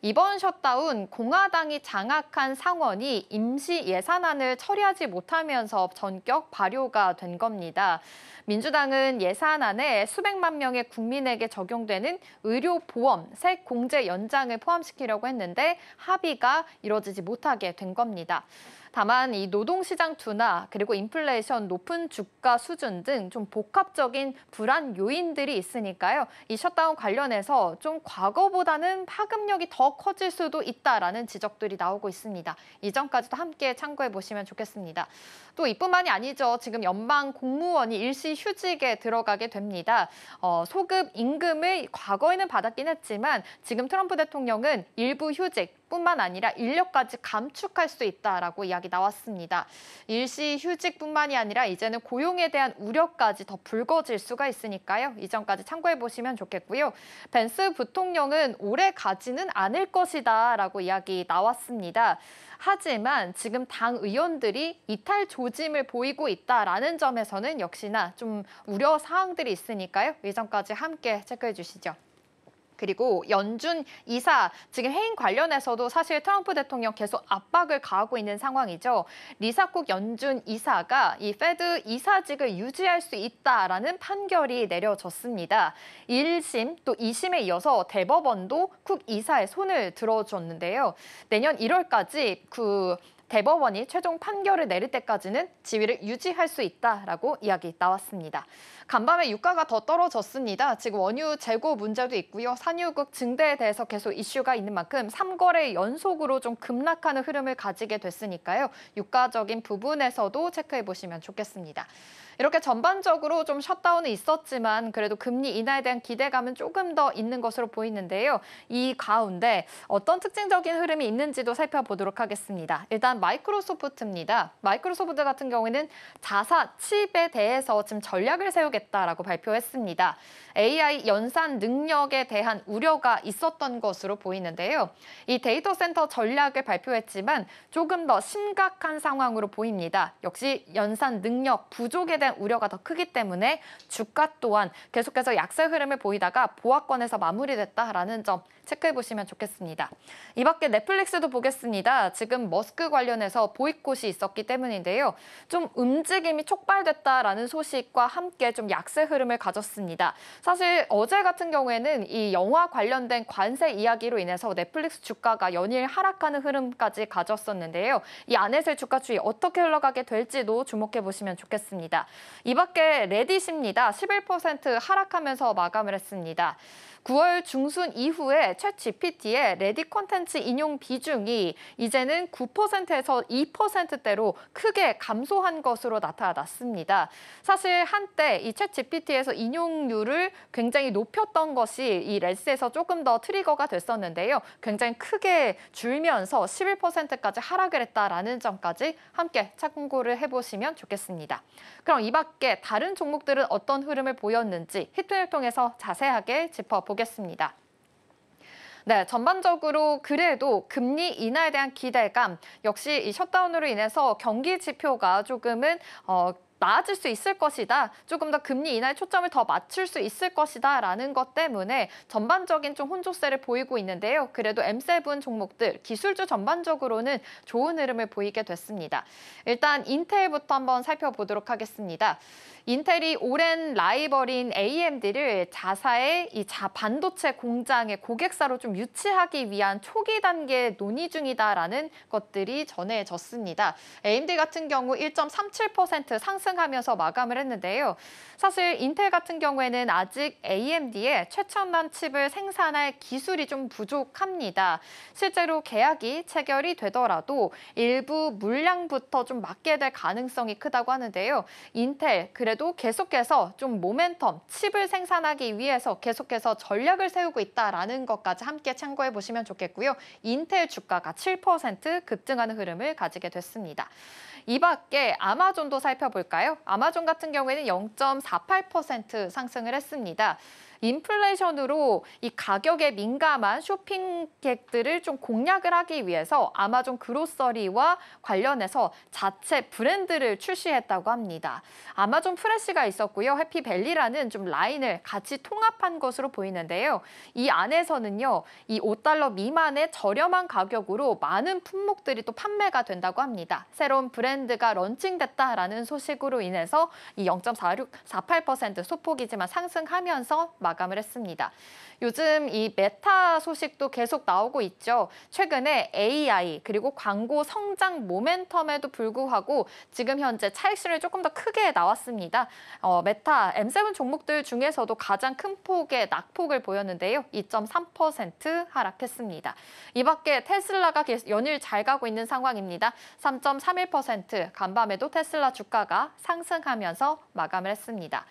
이번 셧다운 공화당이 장악한 상원이 임시 예산안을 처리하지 못하면서 전격 발효가 된 겁니다. 민주당은 예산안에 수백만 명의 국민에게 적용되는 의료보험, 세공제 연장을 포함시키려고 했는데 합의가 이뤄지지 못하게 된 겁니다. 다만 이 노동시장 둔화 그리고 인플레이션, 높은 주가 수준 등 좀 복합적인 불안 요인들이 있으니까요. 이 셧다운 관련해서 좀 과거보다는 파급력이 더 커질 수도 있다라는 지적들이 나오고 있습니다. 이 점까지도 함께 참고해 보시면 좋겠습니다. 또 이뿐만이 아니죠. 지금 연방 공무원이 일시 휴직에 들어가게 됩니다. 소급 임금을 과거에는 받았긴 했지만 지금 트럼프 대통령은 일부 휴직뿐만 아니라 인력까지 감축할 수 있다라고 이야기 나왔습니다. 일시 휴직뿐만이 아니라 이제는 고용에 대한 우려까지 더 불거질 수가 있으니까요. 이 점까지 참고해 보시면 좋겠고요. 벤스 부통령은 오래 가지는 않을 것이다라고 이야기 나왔습니다. 하지만 지금 당 의원들이 이탈 조짐을 보이고 있다라는 점에서는 역시나 좀 우려 사항들이 있으니까요. 이 점까지 함께 체크해 주시죠. 그리고 연준 이사, 지금 해임 관련해서도 사실 트럼프 대통령 계속 압박을 가하고 있는 상황이죠. 리사쿡 연준 이사가 이 페드 이사직을 유지할 수 있다라는 판결이 내려졌습니다. 1심 또 2심에 이어서 대법원도 쿡 이사의 손을 들어줬는데요. 내년 1월까지 대법원이 최종 판결을 내릴 때까지는 지위를 유지할 수 있다라고 이야기 나왔습니다. 간밤에 유가가 더 떨어졌습니다. 지금 원유 재고 문제도 있고요. 산유국 증대에 대해서 계속 이슈가 있는 만큼 3거래 연속으로 좀 급락하는 흐름을 가지게 됐으니까요. 유가적인 부분에서도 체크해 보시면 좋겠습니다. 이렇게 전반적으로 좀 셧다운은 있었지만 그래도 금리 인하에 대한 기대감은 조금 더 있는 것으로 보이는데요. 이 가운데 어떤 특징적인 흐름이 있는지도 살펴보도록 하겠습니다. 일단 마이크로소프트입니다. 마이크로소프트 같은 경우에는 자사 칩에 대해서 지금 전략을 세우겠다라고 발표했습니다. AI 연산 능력에 대한 우려가 있었던 것으로 보이는데요. 이 데이터 센터 전략을 발표했지만 조금 더 심각한 상황으로 보입니다. 역시 연산 능력 부족에 대한 우려가 더 크기 때문에 주가 또한 계속해서 약세 흐름을 보이다가 보합권에서 마무리됐다라는 점 체크해 보시면 좋겠습니다. 이 밖에 넷플릭스도 보겠습니다. 지금 머스크 관련해서 보이콧이 있었기 때문인데요. 좀 움직임이 촉발됐다라는 소식과 함께 좀 약세 흐름을 가졌습니다. 사실 어제 같은 경우에는 이 영화 관련된 관세 이야기로 인해서 넷플릭스 주가가 연일 하락하는 흐름까지 가졌었는데요. 이 안에서의 주가 추이 어떻게 흘러가게 될지도 주목해 보시면 좋겠습니다. 이 밖에 레딧입니다. 11% 하락하면서 마감을 했습니다. 9월 중순 이후에 챗GPT의 레딧 콘텐츠 인용 비중이 이제는 9%에 1%에서 2%대로 크게 감소한 것으로 나타났습니다. 사실 한때 이 챗GPT에서 인용률을 굉장히 높였던 것이 이 렐스에서 조금 더 트리거가 됐었는데요. 굉장히 크게 줄면서 11%까지 하락을 했다라는 점까지 함께 참고를 해보시면 좋겠습니다. 그럼 이 밖에 다른 종목들은 어떤 흐름을 보였는지 히트를 통해서 자세하게 짚어보겠습니다. 네, 전반적으로 그래도 금리 인하에 대한 기대감, 역시 이 셧다운으로 인해서 경기 지표가 조금은 나아질 수 있을 것이다. 조금 더 금리 인하에 초점을 더 맞출 수 있을 것이다. 라는 것 때문에 전반적인 좀 혼조세를 보이고 있는데요. 그래도 M7 종목들, 기술주 전반적으로는 좋은 흐름을 보이게 됐습니다. 일단 인텔부터 한번 살펴보도록 하겠습니다. 인텔이 오랜 라이벌인 AMD를 자사의 이 반도체 공장의 고객사로 좀 유치하기 위한 초기 단계 논의 중이다라는 것들이 전해졌습니다. AMD 같은 경우 1.37% 상승하면서 마감을 했는데요. 사실 인텔 같은 경우에는 아직 AMD의 최첨단 칩을 생산할 기술이 좀 부족합니다. 실제로 계약이 체결이 되더라도 일부 물량부터 좀 막게 될 가능성이 크다고 하는데요. 인텔 그래도 계속해서 좀 모멘텀, 칩을 생산하기 위해서 계속해서 전략을 세우고 있다라는 것까지 함께 참고해 보시면 좋겠고요. 인텔 주가가 7% 급등하는 흐름을 가지게 됐습니다. 이 밖에 아마존도 살펴볼까요? 아마존 같은 경우에는 0.48% 상승을 했습니다. 인플레이션으로 이 가격에 민감한 쇼핑객들을 좀 공략을 하기 위해서 아마존 그로서리와 관련해서 자체 브랜드를 출시했다고 합니다. 아마존 프레시가 있었고요. 해피밸리라는 좀 라인을 같이 통합한 것으로 보이는데요. 이 안에서는요, 이 $5 미만의 저렴한 가격으로 많은 품목들이 또 판매가 된다고 합니다. 새로운 브랜드가 런칭됐다라는 소식으로 인해서 이 0.48% 소폭이지만 상승하면서 마감을 했습니다. 요즘 이 메타 소식도 계속 나오고 있죠. 최근에 AI 그리고 광고 성장 모멘텀에도 불구하고 지금 현재 차익 실현이 조금 더 크게 나왔습니다. 메타 M7 종목들 중에서도 가장 큰 폭의 낙폭을 보였는데요. 2.3% 하락했습니다. 이 밖에 테슬라가 연일 잘 가고 있는 상황입니다. 3.31% 간밤에도 테슬라 주가가 상승하면서 마감을 했습니다.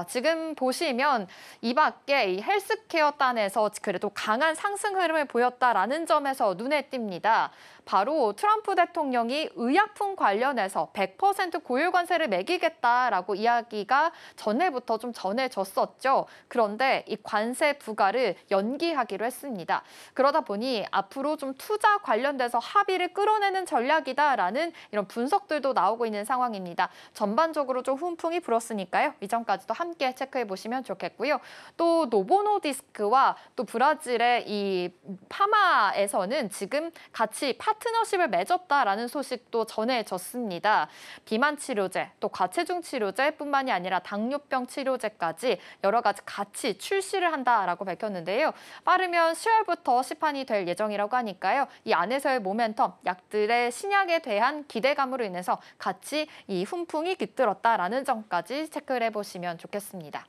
지금 보시면 이 밖에 이 헬스케어 단에서 그래도 강한 상승 흐름을 보였다라는 점에서 눈에 띕니다. 바로 트럼프 대통령이 의약품 관련해서 100% 고유 관세를 매기겠다라고 이야기가 전에부터 좀 전해졌었죠. 그런데 이 관세 부과를 연기하기로 했습니다. 그러다 보니 앞으로 좀 투자 관련돼서 합의를 끌어내는 전략이다라는 이런 분석들도 나오고 있는 상황입니다. 전반적으로 좀 훈풍이 불었으니까요. 이 점까지도 함께 체크해 보시면 좋겠고요. 또 노보노디스크와 또 브라질의 이 파마에서는 지금 같이 파트너십을 맺었다라는 소식도 전해졌습니다. 비만 치료제, 또 과체중 치료제뿐만이 아니라 당뇨병 치료제까지 여러 가지 같이 출시를 한다라고 밝혔는데요. 빠르면 10월부터 시판이 될 예정이라고 하니까요. 이 안에서의 모멘텀, 약들의 신약에 대한 기대감으로 인해서 같이 이 훈풍이 깃들었다라는 점까지 체크를 해보시면 좋겠습니다.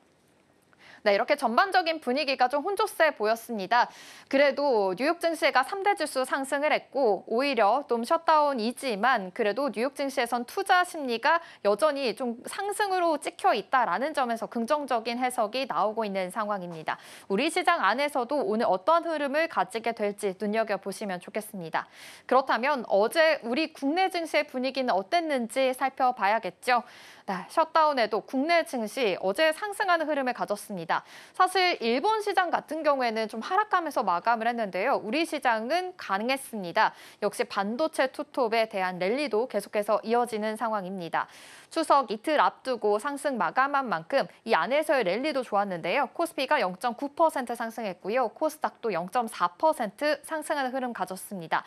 네, 이렇게 전반적인 분위기가 좀 혼조세 보였습니다. 그래도 뉴욕 증시가 3대 지수 상승을 했고 오히려 좀 셧다운이지만 그래도 뉴욕 증시에선 투자 심리가 여전히 좀 상승으로 찍혀 있다라는 점에서 긍정적인 해석이 나오고 있는 상황입니다. 우리 시장 안에서도 오늘 어떤 흐름을 가지게 될지 눈여겨보시면 좋겠습니다. 그렇다면 어제 우리 국내 증시의 분위기는 어땠는지 살펴봐야겠죠. 네, 셧다운에도 국내 증시 어제 상승하는 흐름을 가졌습니다. 사실 일본 시장 같은 경우에는 좀 하락하면서 마감을 했는데요. 우리 시장은 강했습니다. 역시 반도체 투톱에 대한 랠리도 계속해서 이어지는 상황입니다. 추석 이틀 앞두고 상승 마감한 만큼 이 안에서의 랠리도 좋았는데요. 코스피가 0.9% 상승했고요. 코스닥도 0.4% 상승하는 흐름 가졌습니다.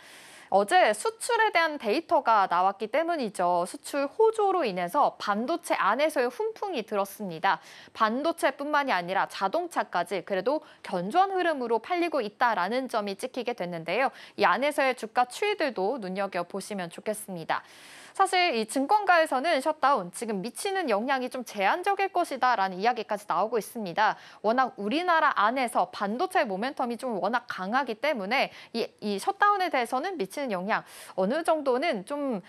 어제 수출에 대한 데이터가 나왔기 때문이죠. 수출 호조로 인해서 반도체 안에서의 훈풍이 들었습니다. 반도체뿐만이 아니라 자동차까지 그래도 견조한 흐름으로 팔리고 있다라는 점이 찍히게 됐는데요. 이 안에서의 주가 추이들도 눈여겨보시면 좋겠습니다. 사실 이 증권가에서는 셧다운 지금 미치는 영향이 좀 제한적일 것이다라는 이야기까지 나오고 있습니다. 워낙 우리나라 안에서 반도체 모멘텀이 좀 워낙 강하기 때문에 이 셧다운에 대해서는 미치는 영향 어느 정도는 좀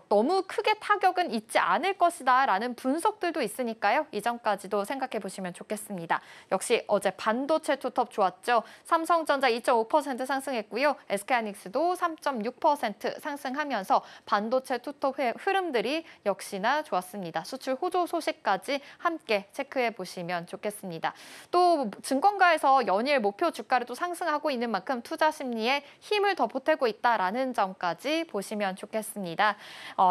너무 크게 타격은 있지 않을 것이다라는 분석들도 있으니까요. 이 점까지도 생각해 보시면 좋겠습니다. 역시 어제 반도체 투톱 좋았죠. 삼성전자 2.5% 상승했고요. SK하이닉스도 3.6% 상승하면서 반도체 투톱 흐름들이 역시나 좋았습니다. 수출 호조 소식까지 함께 체크해 보시면 좋겠습니다. 또 증권가에서 연일 목표 주가를 또 상승하고 있는 만큼 투자 심리에 힘을 더 보태고 있다라는 점까지 보시면 좋겠습니다.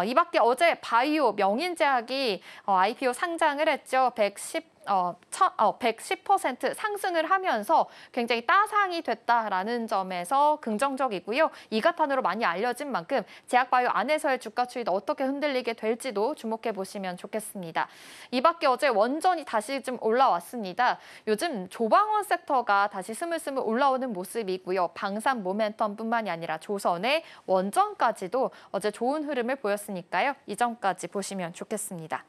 이 밖에 어제 바이오 명인제약이 IPO 상장을 했죠. 110% 상승을 하면서 굉장히 따상이 됐다라는 점에서 긍정적이고요. 이가탄으로 많이 알려진 만큼 제약바이오 안에서의 주가 추이도 어떻게 흔들리게 될지도 주목해 보시면 좋겠습니다. 이 밖에 어제 원전이 다시 좀 올라왔습니다. 요즘 조방원 섹터가 다시 스물스물 올라오는 모습이고요. 방산 모멘텀뿐만이 아니라 조선의 원전까지도 어제 좋은 흐름을 보였으니까요. 이 점까지 보시면 좋겠습니다.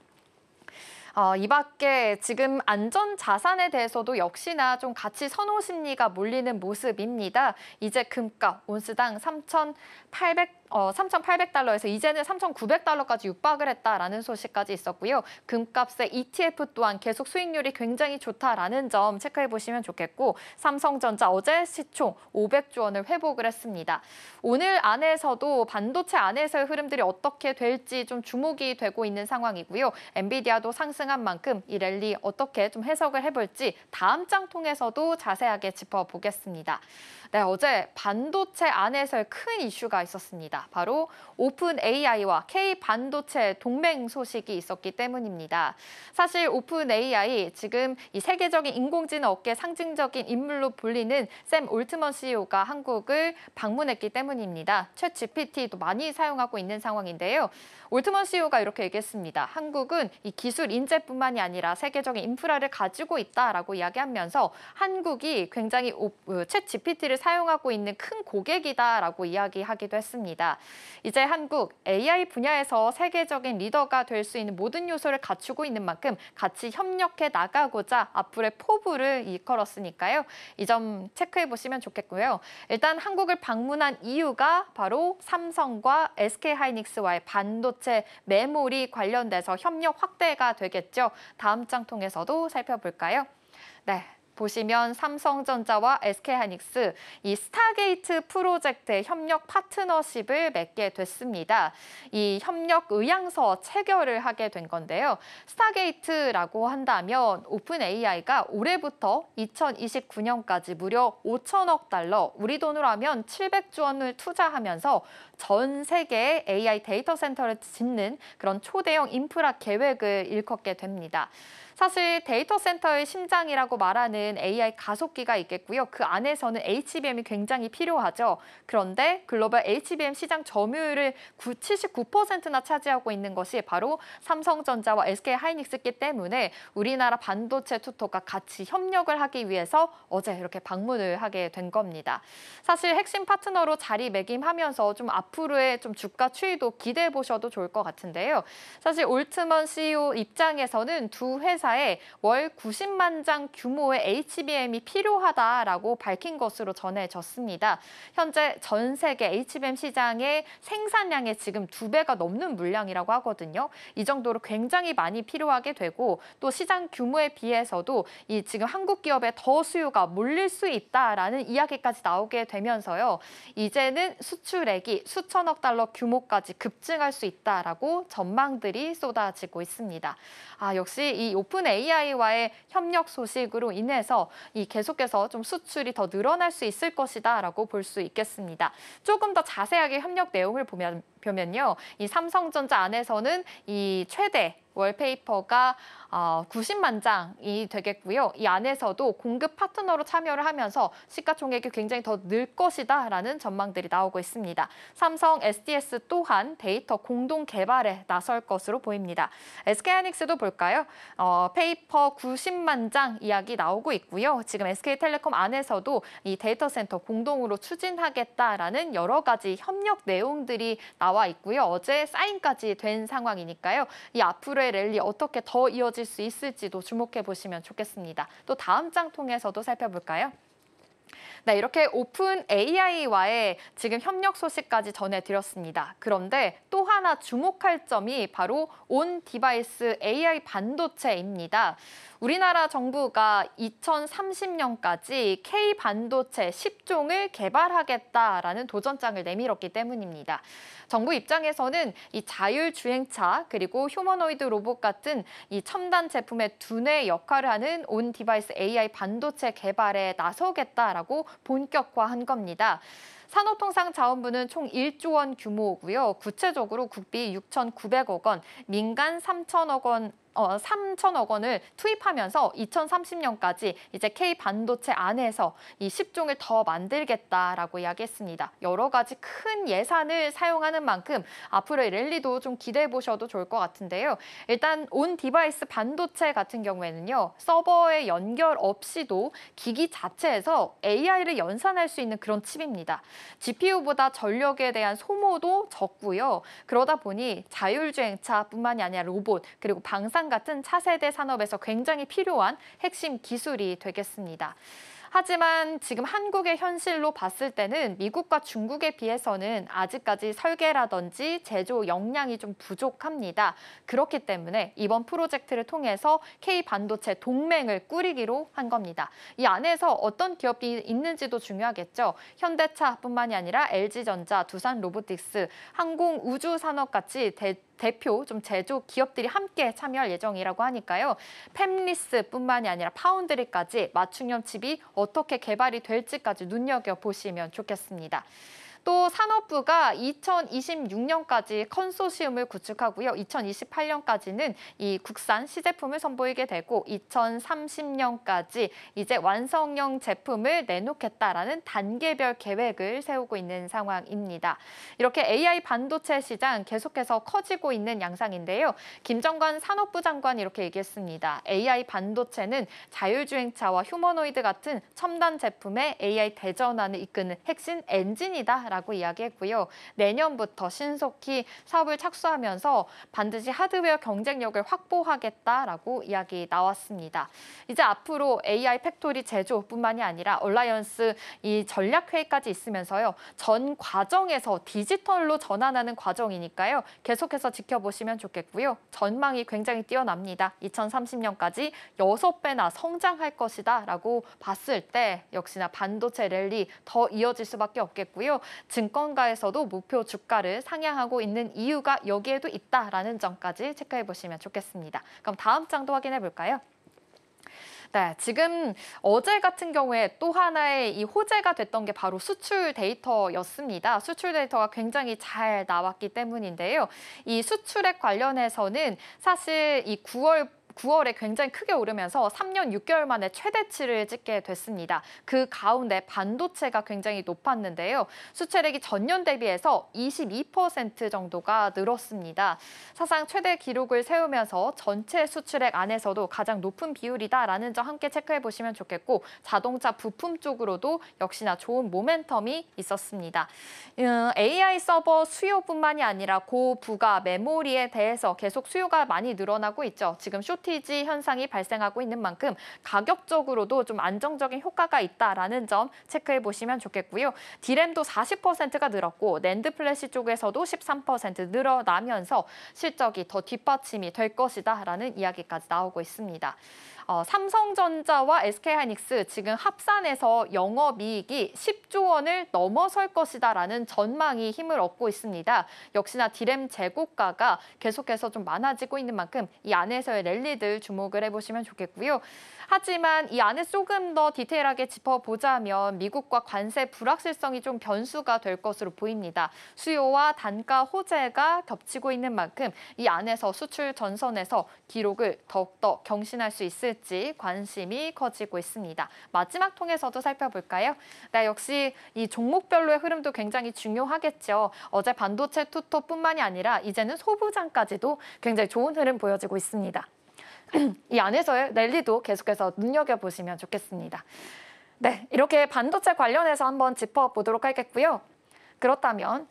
이 밖에 지금 안전 자산에 대해서도 역시나 좀 가치 선호 심리가 몰리는 모습입니다. 이제 금값 온스당 3,800달러에서 이제는 3,900달러까지 육박을 했다라는 소식까지 있었고요. 금값의 ETF 또한 계속 수익률이 굉장히 좋다라는 점 체크해 보시면 좋겠고 삼성전자 어제 시총 500조 원을 회복을 했습니다. 오늘 안에서도 반도체 안에서의 흐름들이 어떻게 될지 좀 주목이 되고 있는 상황이고요. 엔비디아도 상승한 만큼 이 랠리 어떻게 좀 해석을 해볼지 다음 장 통해서도 자세하게 짚어보겠습니다. 네, 어제 반도체 안에서의 큰 이슈가 있었습니다. 바로 오픈 AI와 K 반도체 동맹 소식이 있었기 때문입니다. 사실 오픈 AI 지금 이 세계적인 인공지능 업계 상징적인 인물로 불리는 샘 올트먼 CEO가 한국을 방문했기 때문입니다. 챗 GPT도 많이 사용하고 있는 상황인데요. 올트먼 CEO가 이렇게 얘기했습니다. 한국은 이 기술 인재뿐만이 아니라 세계적인 인프라를 가지고 있다라고 이야기하면서 한국이 굉장히 챗 GPT를 사용하고 있는 큰 고객이다라고 이야기하기도 했습니다. 이제 한국 AI 분야에서 세계적인 리더가 될 수 있는 모든 요소를 갖추고 있는 만큼 같이 협력해 나가고자 앞으로의 포부를 일컬었으니까요. 이 점 체크해 보시면 좋겠고요. 일단 한국을 방문한 이유가 바로 삼성과 SK하이닉스와의 반도체 메모리 관련돼서 협력 확대가 되겠죠. 다음 장 통해서도 살펴볼까요? 네. 보시면 삼성전자와 SK하이닉스 이 스타게이트 프로젝트의 협력 파트너십을 맺게 됐습니다. 이 협력 의향서 체결을 하게 된 건데요. 스타게이트라고 한다면 오픈 AI가 올해부터 2029년까지 무려 5천억 달러, 우리 돈으로 하면 700조 원을 투자하면서 전 세계에 AI 데이터 센터를 짓는 그런 초대형 인프라 계획을 일컫게 됩니다. 사실 데이터 센터의 심장이라고 말하는 AI 가속기가 있겠고요. 그 안에서는 HBM이 굉장히 필요하죠. 그런데 글로벌 HBM 시장 점유율을 79%나 차지하고 있는 것이 바로 삼성전자와 SK하이닉스이기 때문에 우리나라 반도체 투톱과 같이 협력을 하기 위해서 어제 이렇게 방문을 하게 된 겁니다. 사실 핵심 파트너로 자리매김하면서 좀 앞으로의 좀 주가 추이도 기대해 보셔도 좋을 것 같은데요. 사실 올트먼 CEO 입장에서는 두 회사에 월 90만 장 규모의 HBM이 필요하다라고 밝힌 것으로 전해졌습니다. 현재 전 세계 HBM 시장의 생산량의 지금 2배가 넘는 물량이라고 하거든요. 이 정도로 굉장히 많이 필요하게 되고 또 시장 규모에 비해서도 이 지금 한국 기업에 더 수요가 몰릴 수 있다라는 이야기까지 나오게 되면서요. 이제는 수출액이 수천억 달러 규모까지 급증할 수 있다라고 전망들이 쏟아지고 있습니다. 역시 이 오픈 AI와의 협력 소식으로 인해서 이 계속해서 좀 수출이 더 늘어날 수 있을 것이다라고 볼 수 있겠습니다. 조금 더 자세하게 협력 내용을 보면요. 이 삼성전자 안에서는 이 최대 월페이퍼가 90만 장이 되겠고요. 이 안에서도 공급 파트너로 참여를 하면서 시가총액이 굉장히 더 늘 것이다라는 전망들이 나오고 있습니다. 삼성 SDS 또한 데이터 공동 개발에 나설 것으로 보입니다. SK하이닉스도 볼까요? 페이퍼 90만 장 이야기 나오고 있고요. 지금 SK텔레콤 안에서도 이 데이터 센터 공동으로 추진하겠다라는 여러 가지 협력 내용들이 나오고 나와 있고요. 어제 사인까지 된 상황이니까요. 이 앞으로의 랠리 어떻게 더 이어질 수 있을지도 주목해 보시면 좋겠습니다. 또 다음 장 통해서도 살펴볼까요? 네, 이렇게 오픈 AI와의 지금 협력 소식까지 전해드렸습니다. 그런데 또 하나 주목할 점이 바로 온 디바이스 AI 반도체입니다. 우리나라 정부가 2030년까지 K 반도체 10종을 개발하겠다라는 도전장을 내밀었기 때문입니다. 정부 입장에서는 이 자율주행차 그리고 휴머노이드 로봇 같은 이 첨단 제품의 두뇌 역할을 하는 온 디바이스 AI 반도체 개발에 나서겠다라고 본격화한 겁니다. 산업통상자원부는 총 1조 원 규모고요. 구체적으로 국비 6,900억 원, 민간 3천억 원을 투입하면서 2030년까지 이제 K 반도체 안에서 이 10종을 더 만들겠다라고 이야기했습니다. 여러 가지 큰 예산을 사용하는 만큼 앞으로의 랠리도 좀 기대해 보셔도 좋을 것 같은데요. 일단 온 디바이스 반도체 같은 경우에는요. 서버에 연결 없이도 기기 자체에서 AI를 연산할 수 있는 그런 칩입니다. GPU보다 전력에 대한 소모도 적고요. 그러다 보니 자율주행차뿐만이 아니라 로봇 그리고 방산 같은 차세대 산업에서 굉장히 필요한 핵심 기술이 되겠습니다. 하지만 지금 한국의 현실로 봤을 때는 미국과 중국에 비해서는 아직까지 설계라든지 제조 역량이 좀 부족합니다. 그렇기 때문에 이번 프로젝트를 통해서 K 반도체 동맹을 꾸리기로 한 겁니다. 이 안에서 어떤 기업이 있는지도 중요하겠죠. 현대차뿐만이 아니라 LG전자, 두산로보틱스, 항공우주산업같이 대표 제조 기업들이 함께 참여할 예정이라고 하니까요. 팹리스뿐만이 아니라 파운드리까지 맞춤형 칩이 어떻게 개발이 될지까지 눈여겨보시면 좋겠습니다. 또 산업부가 2026년까지 컨소시엄을 구축하고요. 2028년까지는 이 국산 시제품을 선보이게 되고 2030년까지 이제 완성형 제품을 내놓겠다라는 단계별 계획을 세우고 있는 상황입니다. 이렇게 AI 반도체 시장 계속해서 커지고 있는 양상인데요. 김정관 산업부 장관이 이렇게 얘기했습니다. AI 반도체는 자율주행차와 휴머노이드 같은 첨단 제품의 AI 대전환을 이끄는 핵심 엔진이다. 라고 이야기했고요. 내년부터 신속히 사업을 착수하면서 반드시 하드웨어 경쟁력을 확보하겠다라고 이야기 나왔습니다. 이제 앞으로 AI 팩토리 제조뿐만이 아니라 얼라이언스 이 전략 회의까지 있으면서요. 전 과정에서 디지털로 전환하는 과정이니까요. 계속해서 지켜보시면 좋겠고요. 전망이 굉장히 뛰어납니다. 2030년까지 6배나 성장할 것이다라고 봤을 때 역시나 반도체 랠리 더 이어질 수밖에 없겠고요. 증권가에서도 목표 주가를 상향하고 있는 이유가 여기에도 있다라는 점까지 체크해 보시면 좋겠습니다. 그럼 다음 장도 확인해 볼까요? 네, 지금 어제 같은 경우에 또 하나의 이 호재가 됐던 게 바로 수출 데이터였습니다. 수출 데이터가 굉장히 잘 나왔기 때문인데요. 이 수출액 관련해서는 사실 이 9월에 굉장히 크게 오르면서 3년 6개월 만에 최대치를 찍게 됐습니다. 그 가운데 반도체가 굉장히 높았는데요. 수출액이 전년 대비해서 22% 정도가 늘었습니다. 사상 최대 기록을 세우면서 전체 수출액 안에서도 가장 높은 비율이다라는 점 함께 체크해 보시면 좋겠고 자동차 부품 쪽으로도 역시나 좋은 모멘텀이 있었습니다. AI 서버 수요뿐만이 아니라 고부가 메모리에 대해서 계속 수요가 많이 늘어나고 있죠. 지금 쇼티지 현상이 발생하고 있는 만큼 가격적으로도 좀 안정적인 효과가 있다라는 점 체크해 보시면 좋겠고요. D램도 40%가 늘었고 낸드 플래시 쪽에서도 13% 늘어나면서 실적이 더 뒷받침이 될 것이다라는 이야기까지 나오고 있습니다. 삼성전자와 SK하이닉스 지금 합산해서 영업이익이 10조 원을 넘어설 것이다라는 전망이 힘을 얻고 있습니다. 역시나 D램 재고가가 계속해서 좀 많아지고 있는 만큼 이 안에서의 랠리들 주목을 해보시면 좋겠고요. 하지만 이 안에 조금 더 디테일하게 짚어보자면 미국과 관세 불확실성이 좀 변수가 될 것으로 보입니다. 수요와 단가 호재가 겹치고 있는 만큼 이 안에서 수출 전선에서 기록을 더욱더 경신할 수 있을지 관심이 커지고 있습니다. 마지막 통에서도 살펴볼까요? 네, 역시 이 종목별로의 흐름도 굉장히 중요하겠죠. 어제 반도체 투톱뿐만이 아니라 이제는 소부장까지도 굉장히 좋은 흐름 보여지고 있습니다. 이 안에서의 랠리도 계속해서 눈여겨보시면 좋겠습니다. 네, 이렇게 반도체 관련해서 한번 짚어보도록 하겠고요. 그렇다면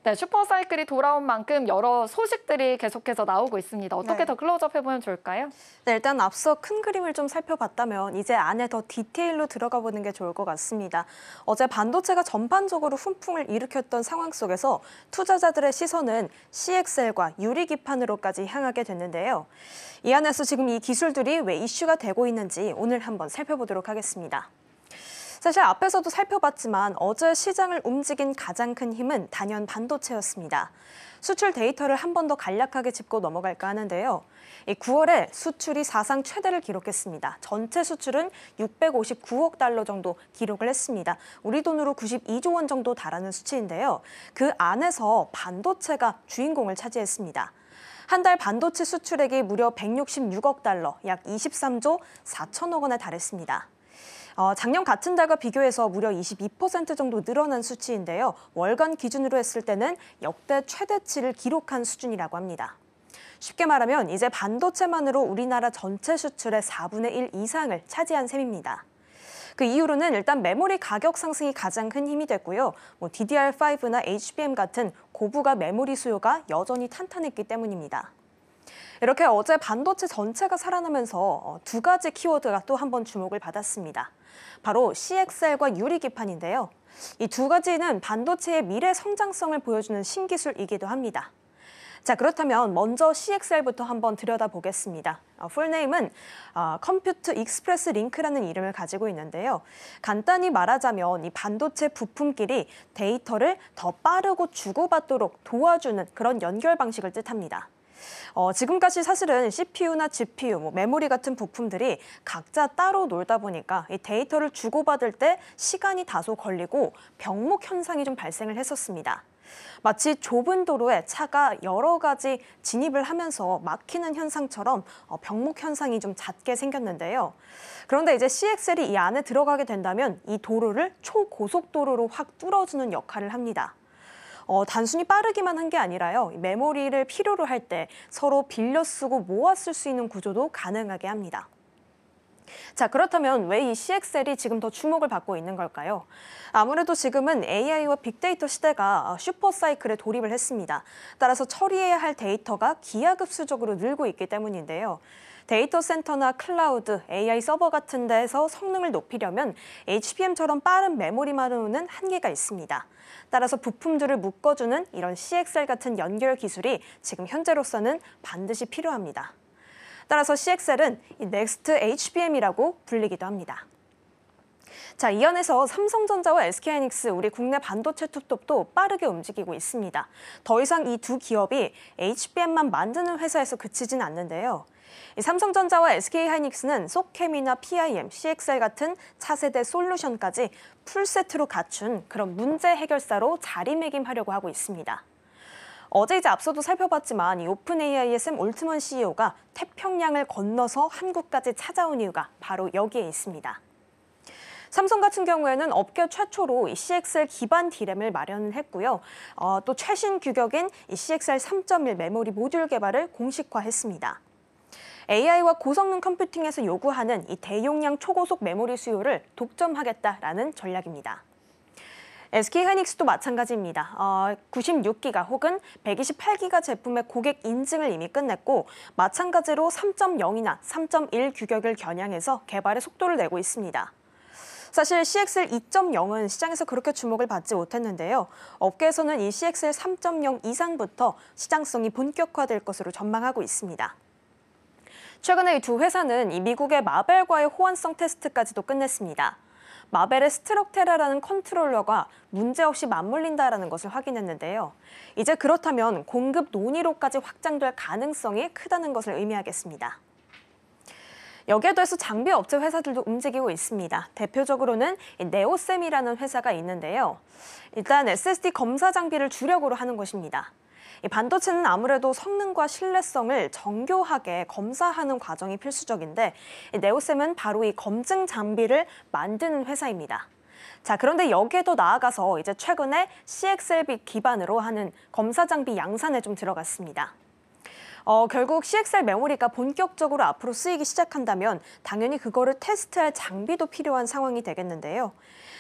네, 슈퍼사이클이 돌아온 만큼 여러 소식들이 계속해서 나오고 있습니다. 어떻게 네. 더 클로즈업 해보면 좋을까요? 네, 일단 앞서 큰 그림을 좀 살펴봤다면 이제 안에 더 디테일로 들어가 보는 게 좋을 것 같습니다. 어제 반도체가 전반적으로 훈풍을 일으켰던 상황 속에서 투자자들의 시선은 CXL과 유리기판으로까지 향하게 됐는데요. 이 안에서 지금 이 기술들이 왜 이슈가 되고 있는지 오늘 한번 살펴보도록 하겠습니다. 사실 앞에서도 살펴봤지만 어제 시장을 움직인 가장 큰 힘은 단연 반도체였습니다. 수출 데이터를 한 번 더 간략하게 짚고 넘어갈까 하는데요. 9월에 수출이 사상 최대를 기록했습니다. 전체 수출은 659억 달러 정도 기록을 했습니다. 우리 돈으로 92조 원 정도 달하는 수치인데요. 그 안에서 반도체가 주인공을 차지했습니다. 한 달 반도체 수출액이 무려 166억 달러, 약 23조 4천억 원에 달했습니다. 작년 같은 달과 비교해서 무려 22% 정도 늘어난 수치인데요. 월간 기준으로 했을 때는 역대 최대치를 기록한 수준이라고 합니다. 쉽게 말하면 이제 반도체만으로 우리나라 전체 수출의 4분의 1 이상을 차지한 셈입니다. 그 이유로는 일단 메모리 가격 상승이 가장 큰 힘이 됐고요. DDR5나 HBM 같은 고부가 메모리 수요가 여전히 탄탄했기 때문입니다. 이렇게 어제 반도체 전체가 살아나면서 두 가지 키워드가 또 한 번 주목을 받았습니다. 바로 CXL과 유리기판인데요. 이 두 가지는 반도체의 미래 성장성을 보여주는 신기술이기도 합니다. 자, 그렇다면 먼저 CXL부터 한번 들여다보겠습니다. 풀네임은 컴퓨트 익스프레스 링크라는 이름을 가지고 있는데요. 간단히 말하자면 이 반도체 부품끼리 데이터를 더 빠르고 주고받도록 도와주는 그런 연결 방식을 뜻합니다. 지금까지 사실은 CPU나 GPU, 메모리 같은 부품들이 각자 따로 놀다 보니까 이 데이터를 주고받을 때 시간이 다소 걸리고 병목 현상이 좀 발생을 했었습니다. 마치 좁은 도로에 차가 여러 가지 진입을 하면서 막히는 현상처럼 병목 현상이 좀 잦게 생겼는데요. 그런데 이제 CXL이 이 안에 들어가게 된다면 이 도로를 초고속도로로 확 뚫어주는 역할을 합니다. 단순히 빠르기만 한 게 아니라요. 메모리를 필요로 할 때 서로 빌려 쓰고 모아 쓸 수 있는 구조도 가능하게 합니다. 자, 그렇다면 왜 이 CXL이 지금 더 주목을 받고 있는 걸까요? 아무래도 지금은 AI와 빅데이터 시대가 슈퍼사이클에 돌입을 했습니다. 따라서 처리해야 할 데이터가 기하급수적으로 늘고 있기 때문인데요. 데이터 센터나 클라우드, AI 서버 같은 데에서 성능을 높이려면 HBM처럼 빠른 메모리만으로는 한계가 있습니다. 따라서 부품들을 묶어주는 이런 CXL 같은 연결 기술이 지금 현재로서는 반드시 필요합니다. 따라서 CXL은 넥스트 HBM이라고 불리기도 합니다. 자, 이 안에서 삼성전자와 SK하이닉스, 우리 국내 반도체 톱톱도 빠르게 움직이고 있습니다. 더 이상 이 두 기업이 HBM만 만드는 회사에서 그치진 않는데요. 삼성전자와 SK하이닉스는 소캠이나 PIM, CXL 같은 차세대 솔루션까지 풀세트로 갖춘 그런 문제 해결사로 자리매김하려고 하고 있습니다. 어제 이제 앞서도 살펴봤지만 이 오픈AI의 샘 올트먼 CEO가 태평양을 건너서 한국까지 찾아온 이유가 바로 여기에 있습니다. 삼성 같은 경우에는 업계 최초로 이 CXL 기반 D램을 마련했고요. 또 최신 규격인 이 CXL 3.1 메모리 모듈 개발을 공식화했습니다. AI와 고성능 컴퓨팅에서 요구하는 이 대용량 초고속 메모리 수요를 독점하겠다라는 전략입니다. SK하이닉스도 마찬가지입니다. 96기가 혹은 128기가 제품의 고객 인증을 이미 끝냈고 마찬가지로 3.0이나 3.1 규격을 겨냥해서 개발의 속도를 내고 있습니다. 사실 CXL 2.0은 시장에서 그렇게 주목을 받지 못했는데요. 업계에서는 이 CXL 3.0 이상부터 시장성이 본격화될 것으로 전망하고 있습니다. 최근에 이 두 회사는 이 미국의 마벨과의 호환성 테스트까지도 끝냈습니다. 마벨의 스트럭테라라는 컨트롤러가 문제없이 맞물린다라는 것을 확인했는데요. 이제 그렇다면 공급 논의로까지 확장될 가능성이 크다는 것을 의미하겠습니다. 여기에 더해서 장비 업체 회사들도 움직이고 있습니다. 대표적으로는 네오셈이라는 회사가 있는데요. 일단 SSD 검사 장비를 주력으로 하는 것입니다. 이 반도체는 아무래도 성능과 신뢰성을 정교하게 검사하는 과정이 필수적인데 네오셈은 바로 이 검증 장비를 만드는 회사입니다. 자, 그런데 여기에 더 나아가서 이제 최근에 CXL 기반으로 하는 검사 장비 양산에 좀 들어갔습니다. 결국 CXL 메모리가 본격적으로 앞으로 쓰이기 시작한다면 당연히 그거를 테스트할 장비도 필요한 상황이 되겠는데요.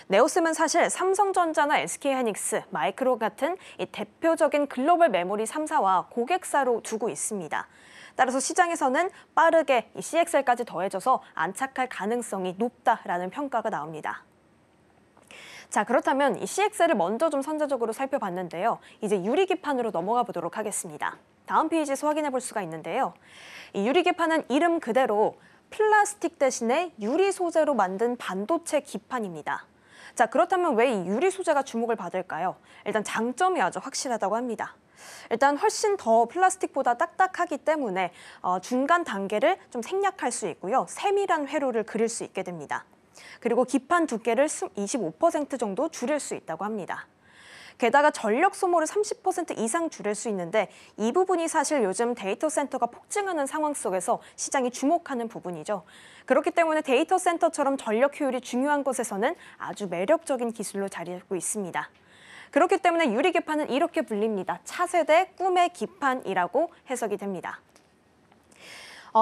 네오셈은 사실 삼성전자나 SK하이닉스, 마이크론 같은 이 대표적인 글로벌 메모리 3사와 고객사로 두고 있습니다. 따라서 시장에서는 빠르게 이 CXL까지 더해져서 안착할 가능성이 높다라는 평가가 나옵니다. 자, 그렇다면 이 CXL을 먼저 좀 선제적으로 살펴봤는데요. 이제 유리기판으로 넘어가 보도록 하겠습니다. 다음 페이지에서 확인해 볼 수가 있는데요. 이 유리기판은 이름 그대로 플라스틱 대신에 유리 소재로 만든 반도체 기판입니다. 자, 그렇다면 왜 이 유리 소재가 주목을 받을까요? 일단 장점이 아주 확실하다고 합니다. 일단 훨씬 더 플라스틱보다 딱딱하기 때문에 중간 단계를 좀 생략할 수 있고요. 세밀한 회로를 그릴 수 있게 됩니다. 그리고 기판 두께를 25% 정도 줄일 수 있다고 합니다. 게다가 전력 소모를 30% 이상 줄일 수 있는데 이 부분이 사실 요즘 데이터 센터가 폭증하는 상황 속에서 시장이 주목하는 부분이죠. 그렇기 때문에 데이터 센터처럼 전력 효율이 중요한 곳에서는 아주 매력적인 기술로 자리 잡고 있습니다. 그렇기 때문에 유리기판은 이렇게 불립니다. 차세대 꿈의 기판이라고 해석이 됩니다.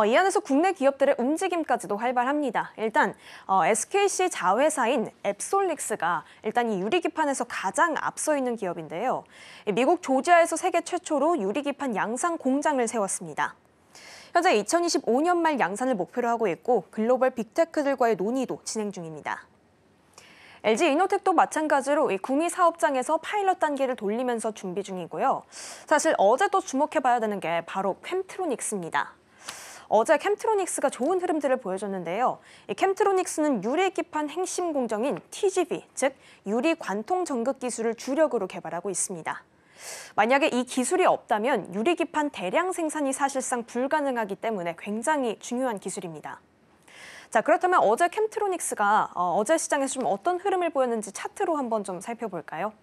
이 안에서 국내 기업들의 움직임까지도 활발합니다. 일단 SKC 자회사인 앱솔릭스가 일단 이 유리기판에서 가장 앞서 있는 기업인데요. 미국 조지아에서 세계 최초로 유리기판 양산 공장을 세웠습니다. 현재 2025년 말 양산을 목표로 하고 있고 글로벌 빅테크들과의 논의도 진행 중입니다. LG 이노텍도 마찬가지로 이 구미 사업장에서 파일럿 단계를 돌리면서 준비 중이고요. 사실 어제 또 주목해봐야 되는 게 바로 캠트로닉스입니다. 어제 캠트로닉스가 좋은 흐름들을 보여줬는데요. 이 캠트로닉스는 유리기판 핵심 공정인 TGV, 즉 유리 관통 전극 기술을 주력으로 개발하고 있습니다. 만약에 이 기술이 없다면 유리기판 대량 생산이 사실상 불가능하기 때문에 굉장히 중요한 기술입니다. 자, 그렇다면 어제 캠트로닉스가 어제 시장에서 좀 어떤 흐름을 보였는지 차트로 한번 좀 살펴볼까요?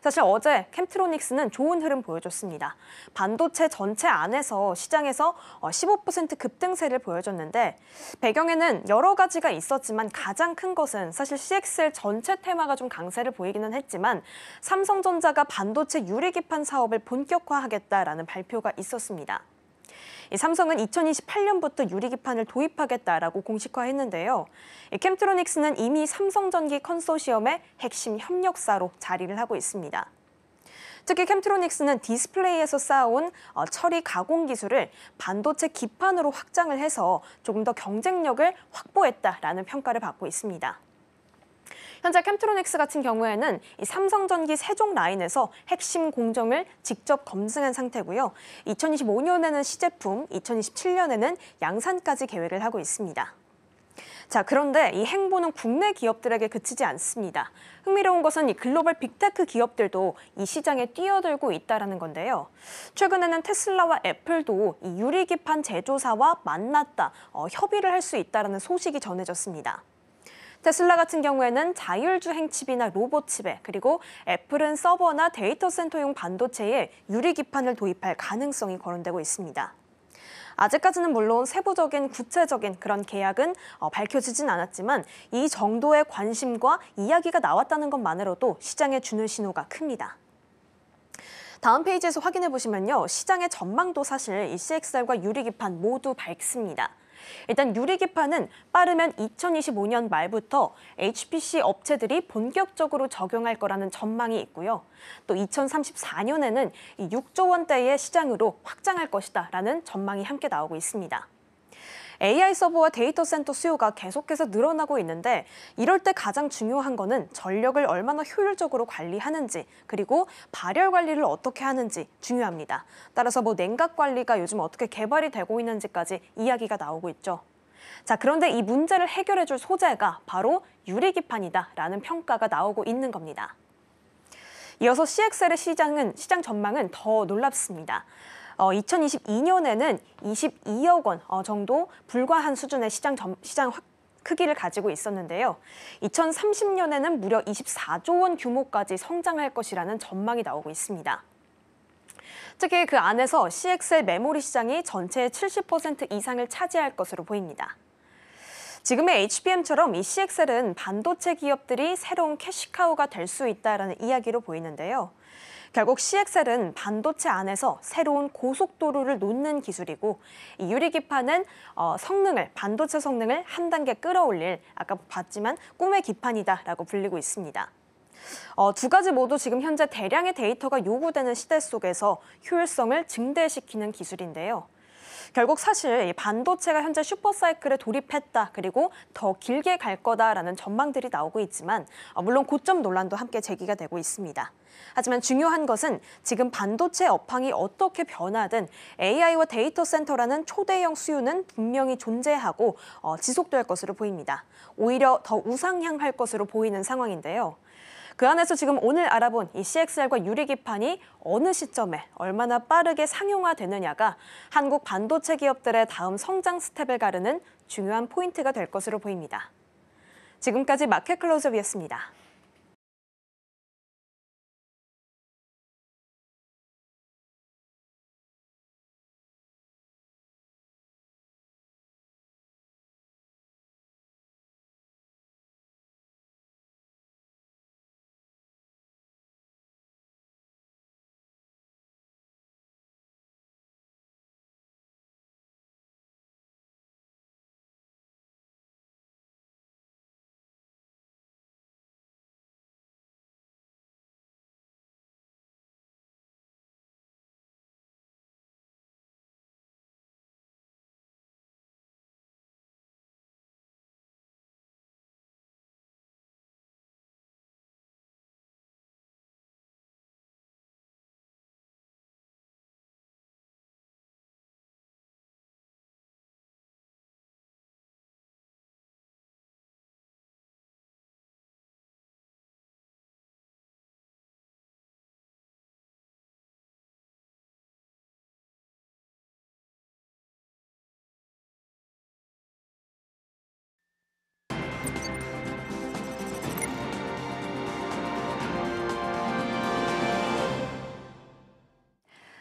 사실 어제 캠트로닉스는 좋은 흐름 보여줬습니다. 반도체 전체 안에서 시장에서 15% 급등세를 보여줬는데 배경에는 여러 가지가 있었지만 가장 큰 것은 사실 CXL 전체 테마가 좀 강세를 보이기는 했지만 삼성전자가 반도체 유리기판 사업을 본격화하겠다라는 발표가 있었습니다. 이 삼성은 2028년부터 유리기판을 도입하겠다라고 공식화했는데요. 캠트로닉스는 이미 삼성전기 컨소시엄의 핵심 협력사로 자리를 하고 있습니다. 특히 캠트로닉스는 디스플레이에서 쌓아온 처리 가공 기술을 반도체 기판으로 확장을 해서 조금 더 경쟁력을 확보했다라는 평가를 받고 있습니다. 현재 캠트로닉스 같은 경우에는 이 삼성전기 세종 라인에서 핵심 공정을 직접 검증한 상태고요. 2025년에는 시제품, 2027년에는 양산까지 계획을 하고 있습니다. 자, 그런데 이 행보는 국내 기업들에게 그치지 않습니다. 흥미로운 것은 이 글로벌 빅테크 기업들도 이 시장에 뛰어들고 있다는 건데요. 최근에는 테슬라와 애플도 이 유리기판 제조사와 만났다, 협의를 할 수 있다는 소식이 전해졌습니다. 테슬라 같은 경우에는 자율주행 칩이나 로봇 칩에 그리고 애플은 서버나 데이터 센터용 반도체에 유리기판을 도입할 가능성이 거론되고 있습니다. 아직까지는 물론 세부적인 구체적인 그런 계약은 밝혀지진 않았지만 이 정도의 관심과 이야기가 나왔다는 것만으로도 시장에 주는 신호가 큽니다. 다음 페이지에서 확인해 보시면요. 시장의 전망도 사실 이 CXL과 유리기판 모두 밝습니다. 일단 유리기판은 빠르면 2025년 말부터 HPC 업체들이 본격적으로 적용할 거라는 전망이 있고요. 또 2034년에는 6조 원대의 시장으로 확장할 것이다라는 전망이 함께 나오고 있습니다. AI 서버와 데이터 센터 수요가 계속해서 늘어나고 있는데 이럴 때 가장 중요한 거는 전력을 얼마나 효율적으로 관리하는지 그리고 발열 관리를 어떻게 하는지 중요합니다. 따라서 냉각 관리가 요즘 어떻게 개발이 되고 있는지까지 이야기가 나오고 있죠. 자, 그런데 이 문제를 해결해 줄 소재가 바로 유리기판이다라는 평가가 나오고 있는 겁니다. 이어서 CXL의 시장 전망은 더 놀랍습니다. 2022년에는 22억 원 정도 불과한 수준의 시장 크기를 가지고 있었는데요. 2030년에는 무려 24조 원 규모까지 성장할 것이라는 전망이 나오고 있습니다. 특히 그 안에서 CXL 메모리 시장이 전체의 70% 이상을 차지할 것으로 보입니다. 지금의 HBM처럼 이 CXL은 반도체 기업들이 새로운 캐시카우가 될 수 있다는 이야기로 보이는데요. 결국 CXL은 반도체 안에서 새로운 고속도로를 놓는 기술이고 이 유리기판은 반도체 성능을 한 단계 끌어올릴 아까 봤지만 꿈의 기판이다라고 불리고 있습니다. 두 가지 모두 지금 현재 대량의 데이터가 요구되는 시대 속에서 효율성을 증대시키는 기술인데요. 결국 사실 반도체가 현재 슈퍼사이클에 돌입했다, 그리고 더 길게 갈 거다라는 전망들이 나오고 있지만 물론 고점 논란도 함께 제기가 되고 있습니다. 하지만 중요한 것은 지금 반도체 업황이 어떻게 변하든 AI와 데이터 센터라는 초대형 수요는 분명히 존재하고 지속될 것으로 보입니다. 오히려 더 우상향할 것으로 보이는 상황인데요. 그 안에서 지금 오늘 알아본 이 CXL과 유리기판이 어느 시점에 얼마나 빠르게 상용화되느냐가 한국 반도체 기업들의 다음 성장 스텝을 가르는 중요한 포인트가 될 것으로 보입니다. 지금까지 마켓 클로즈업이었습니다.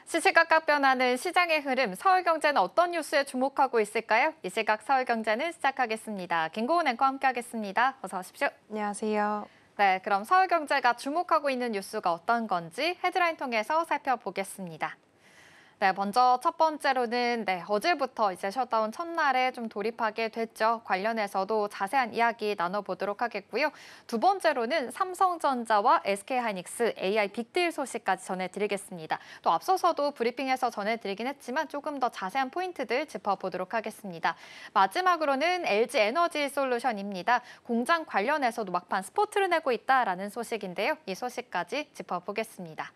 시시각각 변하는 시장의 흐름, 서울경제는 어떤 뉴스에 주목하고 있을까요? 이 시각 서울경제는 시작하겠습니다. 김고은 앵커와 함께하겠습니다. 어서 오십시오. 안녕하세요. 네, 그럼 서울경제가 주목하고 있는 뉴스가 어떤 건지 헤드라인 통해서 살펴보겠습니다. 네, 먼저 첫 번째로는 어제부터 이제 셧다운 첫날에 좀 돌입하게 됐죠. 관련해서도 자세한 이야기 나눠보도록 하겠고요. 두 번째로는 삼성전자와 SK하이닉스 AI 빅딜 소식까지 전해드리겠습니다. 또 앞서서도 브리핑에서 전해드리긴 했지만 조금 더 자세한 포인트들 짚어보도록 하겠습니다. 마지막으로는 LG에너지솔루션입니다. 공장 관련해서도 막판 스포트를 내고 있다라는 소식인데요. 이 소식까지 짚어보겠습니다.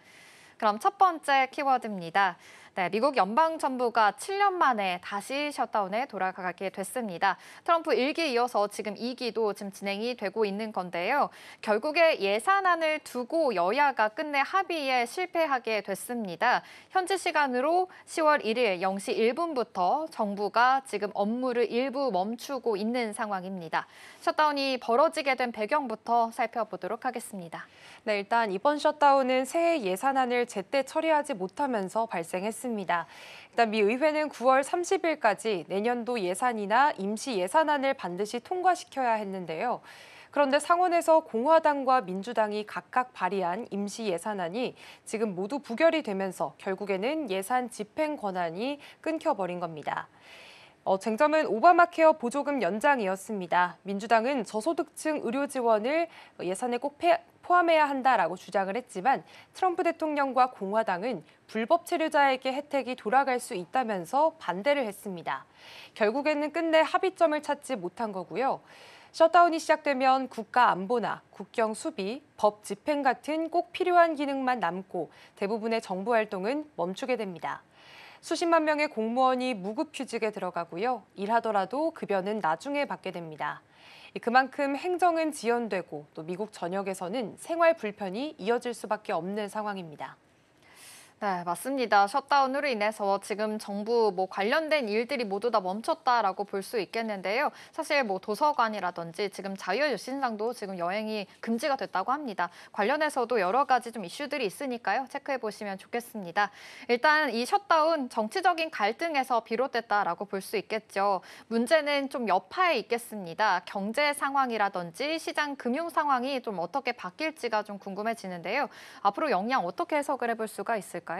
그럼 첫 번째 키워드입니다. 네, 미국 연방정부가 7년 만에 다시 셧다운에 돌아가게 됐습니다. 트럼프 1기 이어서 지금 2기도 지금 진행이 되고 있는 건데요. 결국에 예산안을 두고 여야가 끝내 합의에 실패하게 됐습니다. 현지 시간으로 10월 1일 0시 1분부터 정부가 지금 업무를 일부 멈추고 있는 상황입니다. 셧다운이 벌어지게 된 배경부터 살펴보도록 하겠습니다. 네, 일단 이번 셧다운은 새해 예산안을 제때 처리하지 못하면서 발생했습니다. 일단 미 의회는 9월 30일까지 내년도 예산이나 임시 예산안을 반드시 통과시켜야 했는데요. 그런데 상원에서 공화당과 민주당이 각각 발의한 임시 예산안이 지금 모두 부결이 되면서 결국에는 예산 집행 권한이 끊겨버린 겁니다. 쟁점은 오바마 케어 보조금 연장이었습니다. 민주당은 저소득층 의료 지원을 예산에 꼭 포함해야 한다라고 주장을 했지만 트럼프 대통령과 공화당은 불법 체류자에게 혜택이 돌아갈 수 있다면서 반대를 했습니다. 결국에는 끝내 합의점을 찾지 못한 거고요. 셧다운이 시작되면 국가 안보나 국경 수비, 법 집행 같은 꼭 필요한 기능만 남고 대부분의 정부 활동은 멈추게 됩니다. 수십만 명의 공무원이 무급휴직에 들어가고요. 일하더라도 급여는 나중에 받게 됩니다. 그만큼 행정은 지연되고 또 미국 전역에서는 생활 불편이 이어질 수밖에 없는 상황입니다. 네, 맞습니다. 셧다운으로 인해서 지금 정부 관련된 일들이 모두 다 멈췄다라고 볼 수 있겠는데요. 사실 도서관이라든지 지금 자유여신상도 지금 여행이 금지가 됐다고 합니다. 관련해서도 여러 가지 좀 이슈들이 있으니까요. 체크해 보시면 좋겠습니다. 일단 이 셧다운 정치적인 갈등에서 비롯됐다라고 볼 수 있겠죠. 문제는 좀 여파에 있겠습니다. 경제 상황이라든지 시장 금융 상황이 좀 어떻게 바뀔지가 좀 궁금해지는데요. 앞으로 영향 어떻게 해석을 해볼 수가 있을까요?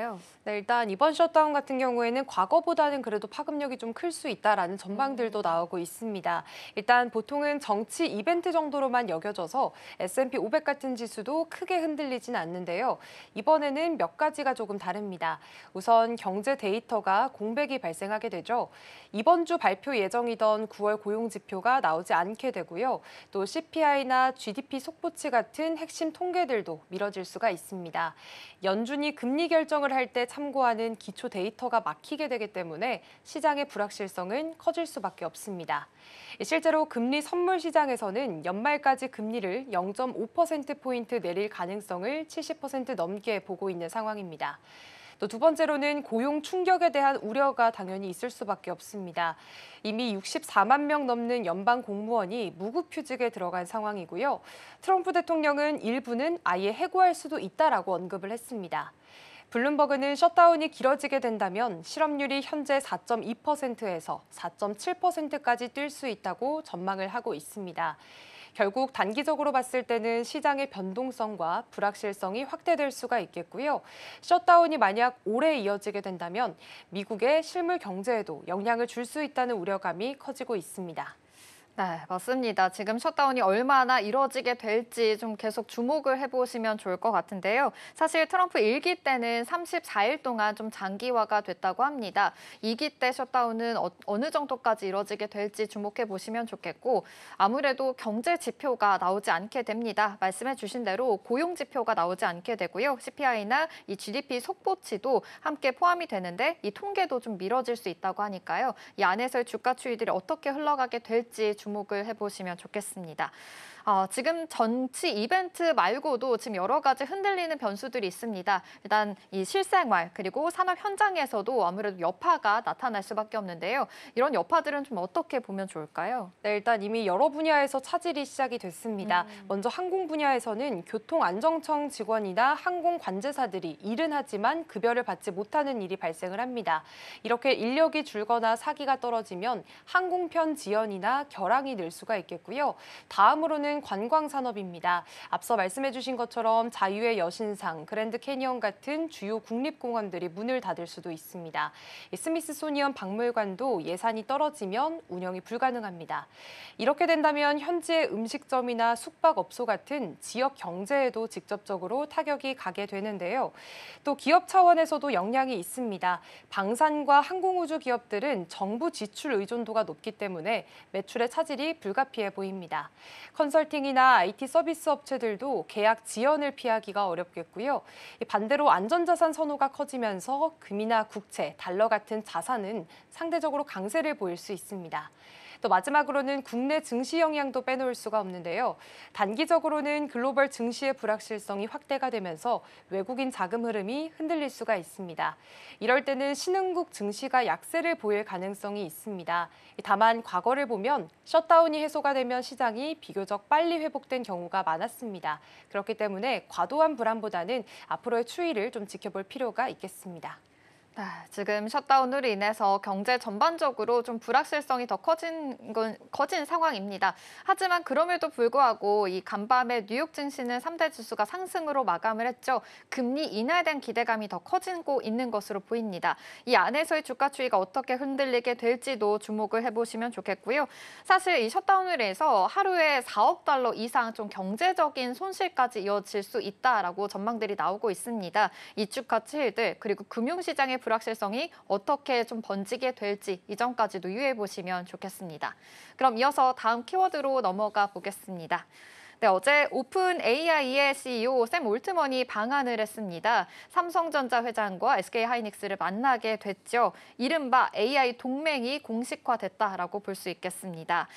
네, 일단 이번 셧다운 같은 경우에는 과거보다는 그래도 파급력이 좀 클 수 있다라는 전망들도 나오고 있습니다. 일단 보통은 정치 이벤트 정도로만 여겨져서 S&P 500 같은 지수도 크게 흔들리진 않는데요. 이번에는 몇 가지가 조금 다릅니다. 우선 경제 데이터가 공백이 발생하게 되죠. 이번 주 발표 예정이던 9월 고용 지표가 나오지 않게 되고요. 또 CPI나 GDP 속보치 같은 핵심 통계들도 미뤄질 수가 있습니다. 연준이 금리 결정을 할 때 참고하는 기초 데이터가 막히게 되기 때문에 시장의 불확실성은 커질 수밖에 없습니다. 실제로 금리 선물 시장에서는 연말까지 금리를 0.5%포인트 내릴 가능성을 70% 넘게 보고 있는 상황입니다. 또 두 번째로는 고용 충격에 대한 우려가 당연히 있을 수밖에 없습니다. 이미 64만 명 넘는 연방 공무원이 무급휴직에 들어간 상황이고요. 트럼프 대통령은 일부는 아예 해고할 수도 있다라고 언급을 했습니다. 블룸버그는 셧다운이 길어지게 된다면 실업률이 현재 4.2%에서 4.7%까지 뛸 수 있다고 전망을 하고 있습니다. 결국 단기적으로 봤을 때는 시장의 변동성과 불확실성이 확대될 수가 있겠고요. 셧다운이 만약 오래 이어지게 된다면 미국의 실물 경제에도 영향을 줄 수 있다는 우려감이 커지고 있습니다. 네, 맞습니다. 지금 셧다운이 얼마나 이뤄지게 될지 좀 계속 주목을 해보시면 좋을 것 같은데요. 사실 트럼프 1기 때는 34일 동안 좀 장기화가 됐다고 합니다. 2기 때 셧다운은 어느 정도까지 이뤄지게 될지 주목해 보시면 좋겠고 아무래도 경제 지표가 나오지 않게 됩니다. 말씀해 주신 대로 고용 지표가 나오지 않게 되고요. CPI나 이 GDP 속보치도 함께 포함이 되는데 이 통계도 좀 미뤄질 수 있다고 하니까요. 이 안에서의 주가 추이들이 어떻게 흘러가게 될지 주목을 해보시면 좋겠습니다. 지금 정치 이벤트 말고도 지금 여러 가지 흔들리는 변수들이 있습니다. 일단 이 실생활 그리고 산업 현장에서도 아무래도 여파가 나타날 수밖에 없는데요. 이런 여파들은 좀 어떻게 보면 좋을까요? 네, 일단 이미 여러 분야에서 차질이 시작이 됐습니다. 먼저 항공 분야에서는 교통안전청 직원이나 항공 관제사들이 일은 하지만 급여를 받지 못하는 일이 발생을 합니다. 이렇게 인력이 줄거나 사기가 떨어지면 항공편 지연이나 결항이 늘 수가 있겠고요. 다음으로는 관광 산업입니다. 앞서 말씀해 주신 것처럼 자유의 여신상, 그랜드 캐니언 같은 주요 국립공원들이 문을 닫을 수도 있습니다. 스미스소니언 박물관도 예산이 떨어지면 운영이 불가능합니다. 이렇게 된다면 현지의 음식점이나 숙박업소 같은 지역 경제에도 직접적으로 타격이 가게 되는데요. 또 기업 차원에서도 영향이 있습니다. 방산과 항공우주 기업들은 정부 지출 의존도가 높기 때문에 매출의 차질이 불가피해 보입니다. 컨설팅이나 IT 서비스 업체들도 계약 지연을 피하기가 어렵겠고요. 반대로 안전자산 선호가 커지면서 금이나 국채, 달러 같은 자산은 상대적으로 강세를 보일 수 있습니다. 또 마지막으로는 국내 증시 영향도 빼놓을 수가 없는데요. 단기적으로는 글로벌 증시의 불확실성이 확대가 되면서 외국인 자금 흐름이 흔들릴 수가 있습니다. 이럴 때는 신흥국 증시가 약세를 보일 가능성이 있습니다. 다만 과거를 보면 셧다운이 해소가 되면 시장이 비교적 빨리 회복된 경우가 많았습니다. 그렇기 때문에 과도한 불안보다는 앞으로의 추이를 좀 지켜볼 필요가 있겠습니다. 지금 셧다운으로 인해서 경제 전반적으로 좀 불확실성이 더 커진 상황입니다. 하지만 그럼에도 불구하고 이 간밤에 뉴욕 증시는 3대 지수가 상승으로 마감을 했죠. 금리 인하에 대한 기대감이 더 커지고 있는 것으로 보입니다. 이 안에서의 주가 추이가 어떻게 흔들리게 될지도 주목을 해보시면 좋겠고요. 사실 이 셧다운으로 해서 하루에 4억 달러 이상 좀 경제적인 손실까지 이어질 수 있다라고 전망들이 나오고 있습니다. 이 주가 추이들 그리고 금융시장의 불확실성이 어떻게 좀 번지게 될지 이 점까지도 유의해 보시면 좋겠습니다. 그럼 이어서 다음 키워드로 넘어가 보겠습니다. 네, 어제 오픈 AI의 CEO 샘 올트먼이 방한을 했습니다. 삼성전자 회장과 SK하이닉스를 만나게 됐죠. 이른바 AI 동맹이 공식화됐다라고 볼 수 있겠습니다.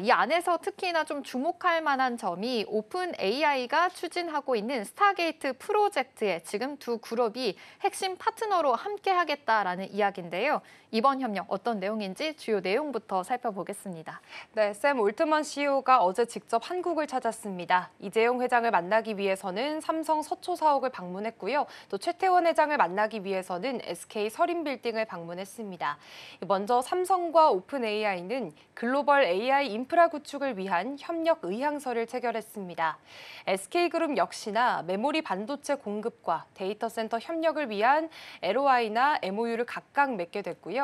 이 안에서 특히나 좀 주목할 만한 점이 오픈 AI가 추진하고 있는 스타게이트 프로젝트에 지금 두 그룹이 핵심 파트너로 함께하겠다라는 이야기인데요. 이번 협력 어떤 내용인지 주요 내용부터 살펴보겠습니다. 네, 샘 올트먼 CEO가 어제 직접 한국을 찾았습니다. 이재용 회장을 만나기 위해서는 삼성 서초 사옥을 방문했고요. 또 최태원 회장을 만나기 위해서는 SK 서린빌딩을 방문했습니다. 먼저 삼성과 오픈 AI는 글로벌 AI 인프라 구축을 위한 협력 의향서를 체결했습니다. SK그룹 역시나 메모리 반도체 공급과 데이터 센터 협력을 위한 LOI나 MOU를 각각 맺게 됐고요.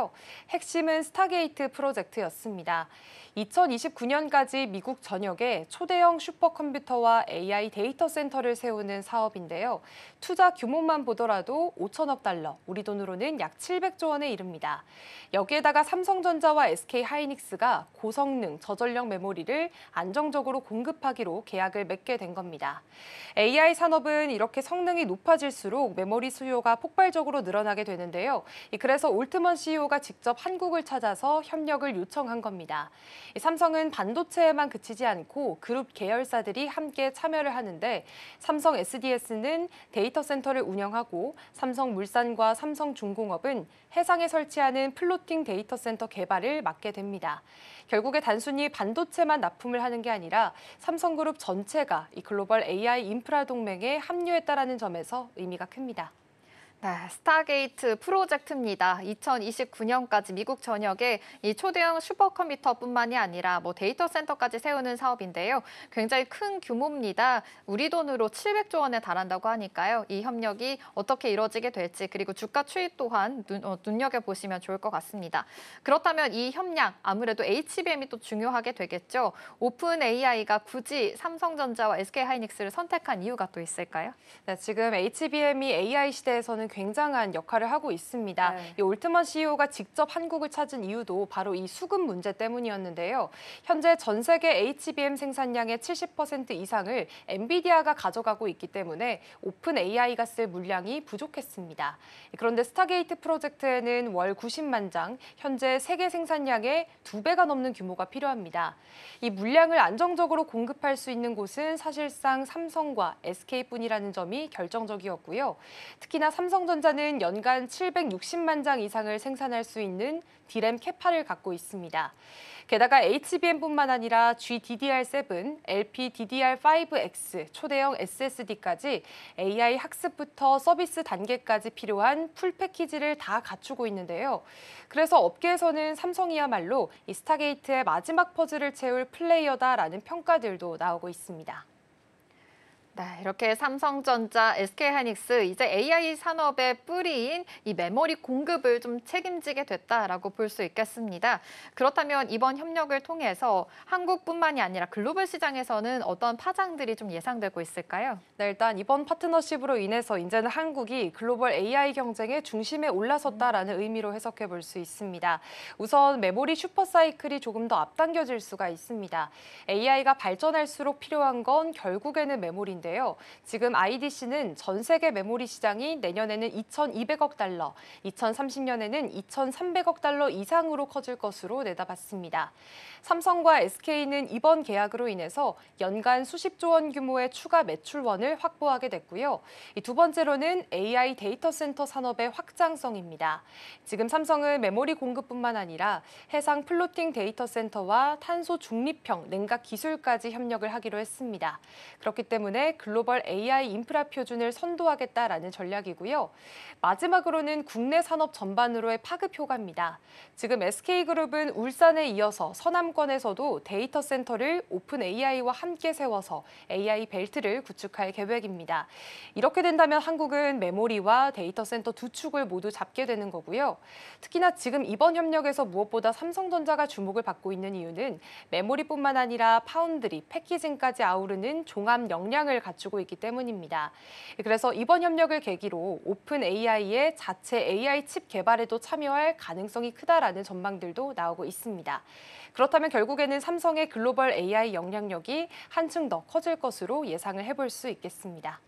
핵심은 스타게이트 프로젝트였습니다. 2029년까지 미국 전역에 초대형 슈퍼컴퓨터와 AI 데이터 센터를 세우는 사업인데요. 투자 규모만 보더라도 5천억 달러, 우리 돈으로는 약 700조 원에 이릅니다. 여기에다가 삼성전자와 SK하이닉스가 고성능 저전력 메모리를 안정적으로 공급하기로 계약을 맺게 된 겁니다. AI 산업은 이렇게 성능이 높아질수록 메모리 수요가 폭발적으로 늘어나게 되는데요. 그래서 올트먼 CEO가 직접 한국을 찾아서 협력을 요청한 겁니다. 삼성은 반도체에만 그치지 않고 그룹 계열사들이 함께 참여를 하는데 삼성 SDS는 데이터 센터를 운영하고 삼성물산과 삼성중공업은 해상에 설치하는 플로팅 데이터 센터 개발을 맡게 됩니다. 결국에 단순히 반도체만 납품을 하는 게 아니라 삼성그룹 전체가 이 글로벌 AI 인프라 동맹에 합류했다는 점에서 의미가 큽니다. 네, 스타게이트 프로젝트입니다. 2029년까지 미국 전역에 이 초대형 슈퍼컴퓨터뿐만이 아니라 데이터 센터까지 세우는 사업인데요. 굉장히 큰 규모입니다. 우리 돈으로 700조 원에 달한다고 하니까요. 이 협력이 어떻게 이루어지게 될지 그리고 주가 추이 또한 눈여겨보시면 좋을 것 같습니다. 그렇다면 이 협력 아무래도 HBM이 또 중요하게 되겠죠. 오픈 AI가 굳이 삼성전자와 SK하이닉스를 선택한 이유가 또 있을까요? 네, 지금 HBM이 AI 시대에서는 굉장한 역할을 하고 있습니다. 네. 이 올트먼 CEO가 직접 한국을 찾은 이유도 바로 이 수급 문제 때문이었는데요. 현재 전 세계 HBM 생산량의 70% 이상을 엔비디아가 가져가고 있기 때문에 오픈 AI가 쓸 물량이 부족했습니다. 그런데 스타게이트 프로젝트에는 월 90만 장, 현재 세계 생산량의 2배가 넘는 규모가 필요합니다. 이 물량을 안정적으로 공급할 수 있는 곳은 사실상 삼성과 SK뿐이라는 점이 결정적이었고요. 특히나 삼성전자는 연간 760만 장 이상을 생산할 수 있는 디램 캐파를 갖고 있습니다. 게다가 HBM뿐만 아니라 GDDR7, LPDDR5X, 초대형 SSD까지 AI 학습부터 서비스 단계까지 필요한 풀 패키지를 다 갖추고 있는데요. 그래서 업계에서는 삼성이야말로 이 스타게이트의 마지막 퍼즐을 채울 플레이어다라는 평가들도 나오고 있습니다. 네, 이렇게 삼성전자, SK하이닉스 이제 AI 산업의 뿌리인 이 메모리 공급을 좀 책임지게 됐다라고 볼 수 있겠습니다. 그렇다면 이번 협력을 통해서 한국뿐만이 아니라 글로벌 시장에서는 어떤 파장들이 좀 예상되고 있을까요? 네, 일단 이번 파트너십으로 인해서 이제는 한국이 글로벌 AI 경쟁의 중심에 올라섰다라는 의미로 해석해 볼 수 있습니다. 우선 메모리 슈퍼사이클이 조금 더 앞당겨질 수가 있습니다. AI가 발전할수록 필요한 건 결국에는 메모리인데 지금 IDC는 전 세계 메모리 시장이 내년에는 2,200억 달러, 2030년에는 2,300억 달러 이상으로 커질 것으로 내다봤습니다. 삼성과 SK는 이번 계약으로 인해서 연간 수십조 원 규모의 추가 매출원을 확보하게 됐고요. 두 번째로는 AI 데이터 센터 산업의 확장성입니다. 지금 삼성은 메모리 공급뿐만 아니라 해상 플로팅 데이터 센터와 탄소 중립형 냉각 기술까지 협력을 하기로 했습니다. 그렇기 때문에 글로벌 AI 인프라 표준을 선도하겠다라는 전략이고요. 마지막으로는 국내 산업 전반으로의 파급 효과입니다. 지금 SK그룹은 울산에 이어서 서남권에서도 데이터 센터를 오픈 AI와 함께 세워서 AI 벨트를 구축할 계획입니다. 이렇게 된다면 한국은 메모리와 데이터 센터 두 축을 모두 잡게 되는 거고요. 특히나 지금 이번 협력에서 무엇보다 삼성전자가 주목을 받고 있는 이유는 메모리뿐만 아니라 파운드리, 패키징까지 아우르는 종합 역량을 갖추고 있기 때문입니다. 그래서 이번 협력을 계기로 오픈 AI의 자체 AI 칩 개발에도 참여할 가능성이 크다라는 전망들도 나오고 있습니다. 그렇다면 결국에는 삼성의 글로벌 AI 영향력이 한층 더 커질 것으로 예상을 해볼 수 있겠습니다.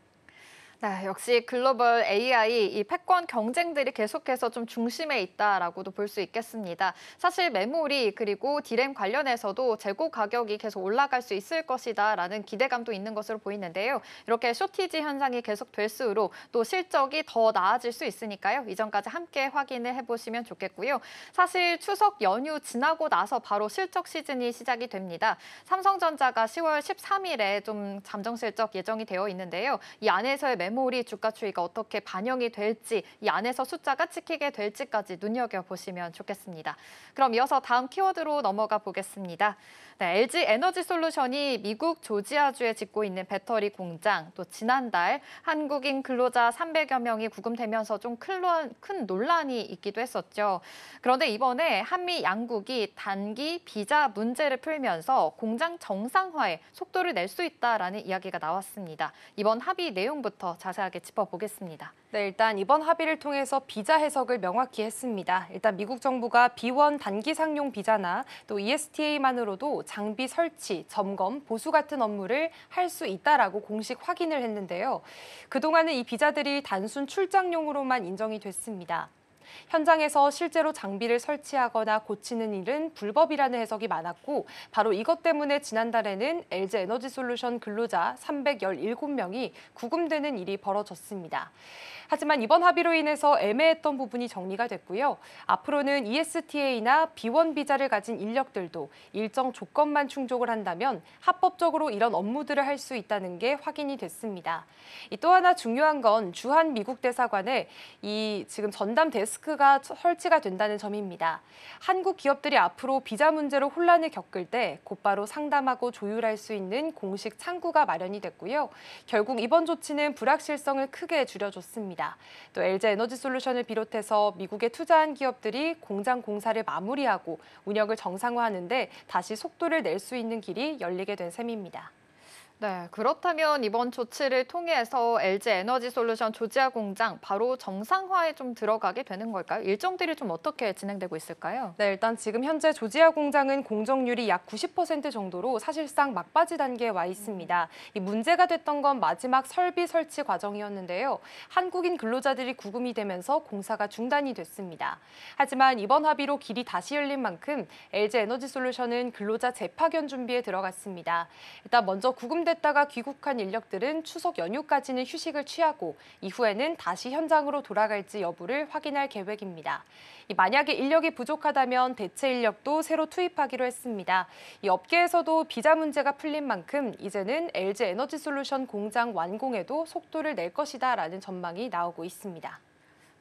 네, 역시 글로벌 AI 이 패권 경쟁들이 계속해서 좀 중심에 있다라고도 볼 수 있겠습니다. 사실 메모리 그리고 D램 관련해서도 재고 가격이 계속 올라갈 수 있을 것이다라는 기대감도 있는 것으로 보이는데요. 이렇게 쇼티지 현상이 계속될수록 또 실적이 더 나아질 수 있으니까요. 이전까지 함께 확인을 해보시면 좋겠고요. 사실 추석 연휴 지나고 나서 바로 실적 시즌이 시작이 됩니다. 삼성전자가 10월 13일에 좀 잠정 실적 예정이 되어 있는데요. 이 안에서의 메모리 주가 추이가 어떻게 반영이 될지, 이 안에서 숫자가 찍히게 될지까지 눈여겨보시면 좋겠습니다. 그럼 이어서 다음 키워드로 넘어가 보겠습니다. 네, LG 에너지솔루션이 미국 조지아주에 짓고 있는 배터리 공장, 또 지난달 한국인 근로자 300여 명이 구금되면서 좀 큰 논란이 있기도 했었죠. 그런데 이번에 한미 양국이 단기 비자 문제를 풀면서 공장 정상화에 속도를 낼 수 있다라는 이야기가 나왔습니다. 이번 합의 내용부터 자세하게 짚어보겠습니다. 네, 일단 이번 합의를 통해서 비자 해석을 명확히 했습니다. 일단 미국 정부가 B1 단기 상용 비자나 또 ESTA만으로도 장비 설치, 점검, 보수 같은 업무를 할 수 있다라고 공식 확인을 했는데요. 그동안은 이 비자들이 단순 출장용으로만 인정이 됐습니다. 현장에서 실제로 장비를 설치하거나 고치는 일은 불법이라는 해석이 많았고 바로 이것 때문에 지난달에는 LG 에너지솔루션 근로자 317명이 구금되는 일이 벌어졌습니다. 하지만 이번 합의로 인해서 애매했던 부분이 정리가 됐고요. 앞으로는 ESTA나 B1 비자를 가진 인력들도 일정 조건만 충족을 한다면 합법적으로 이런 업무들을 할 수 있다는 게 확인이 됐습니다. 또 하나 중요한 건 주한 미국 대사관에 이 지금 전담 데스크가 설치가 된다는 점입니다. 한국 기업들이 앞으로 비자 문제로 혼란을 겪을 때 곧바로 상담하고 조율할 수 있는 공식 창구가 마련이 됐고요. 결국 이번 조치는 불확실성을 크게 줄여줬습니다. 또 LG 에너지솔루션을 비롯해서 미국에 투자한 기업들이 공장 공사를 마무리하고 운영을 정상화하는데 다시 속도를 낼 수 있는 길이 열리게 된 셈입니다. 네, 그렇다면 이번 조치를 통해서 LG 에너지솔루션 조지아 공장 바로 정상화에 좀 들어가게 되는 걸까요? 일정들이 좀 어떻게 진행되고 있을까요? 네, 일단 지금 현재 조지아 공장은 공정률이 약 90% 정도로 사실상 막바지 단계에 와 있습니다. 이 문제가 됐던 건 마지막 설비 설치 과정이었는데요. 한국인 근로자들이 구금이 되면서 공사가 중단이 됐습니다. 하지만 이번 합의로 길이 다시 열린 만큼 LG 에너지솔루션은 근로자 재파견 준비에 들어갔습니다. 일단 먼저 구금됐다가 귀국한 인력들은 추석 연휴까지는 휴식을 취하고 이후에는 다시 현장으로 돌아갈지 여부를 확인할 계획입니다. 만약에 인력이 부족하다면 대체 인력도 새로 투입하기로 했습니다. 이 업계에서도 비자 문제가 풀린 만큼 이제는 LG 에너지솔루션 공장 완공에도 속도를 낼 것이다라는 전망이 나오고 있습니다.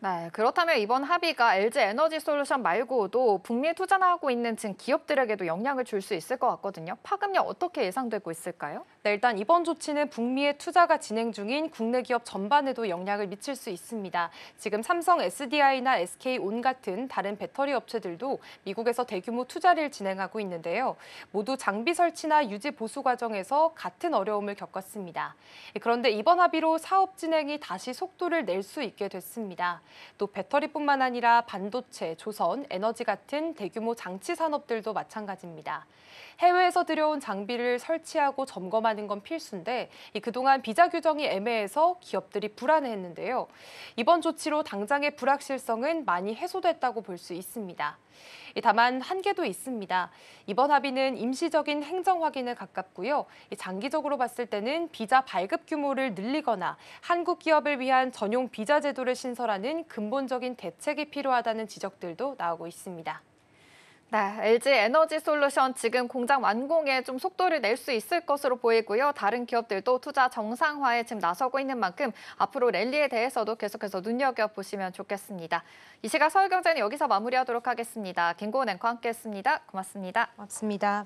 네, 그렇다면 이번 합의가 LG 에너지솔루션 말고도 북미에 투자하고 있는 지금 기업들에게도 영향을 줄 수 있을 것 같거든요. 파급력 어떻게 예상되고 있을까요? 네, 일단 이번 조치는 북미에 투자가 진행 중인 국내 기업 전반에도 영향을 미칠 수 있습니다. 지금 삼성 SDI나 SK온 같은 다른 배터리 업체들도 미국에서 대규모 투자를 진행하고 있는데요. 모두 장비 설치나 유지 보수 과정에서 같은 어려움을 겪었습니다. 그런데 이번 합의로 사업 진행이 다시 속도를 낼 수 있게 됐습니다. 또 배터리뿐만 아니라 반도체, 조선, 에너지 같은 대규모 장치 산업들도 마찬가지입니다. 해외에서 들여온 장비를 설치하고 점검하는 건 필수인데 그동안 비자 규정이 애매해서 기업들이 불안해했는데요. 이번 조치로 당장의 불확실성은 많이 해소됐다고 볼 수 있습니다. 다만 한계도 있습니다. 이번 합의는 임시적인 행정 확인에 가깝고요. 장기적으로 봤을 때는 비자 발급 규모를 늘리거나 한국 기업을 위한 전용 비자 제도를 신설하는 근본적인 대책이 필요하다는 지적들도 나오고 있습니다. 네, LG 에너지솔루션 지금 공장 완공에 좀 속도를 낼 수 있을 것으로 보이고요. 다른 기업들도 투자 정상화에 지금 나서고 있는 만큼 앞으로 랠리에 대해서도 계속해서 눈여겨보시면 좋겠습니다. 이 시각 서울경제는 여기서 마무리하도록 하겠습니다. 김고은 앵커와 함께했습니다. 고맙습니다. 고맙습니다.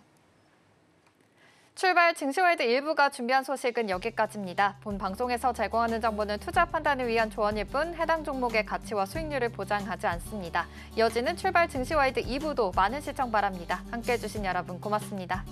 출발 증시월드 1부가 준비한 소식은 여기까지입니다. 본 방송에서 제공하는 정보는 투자 판단을 위한 조언일 뿐 해당 종목의 가치와 수익률을 보장하지 않습니다. 이어지는 출발 증시월드 2부도 많은 시청 바랍니다. 함께해 주신 여러분 고맙습니다.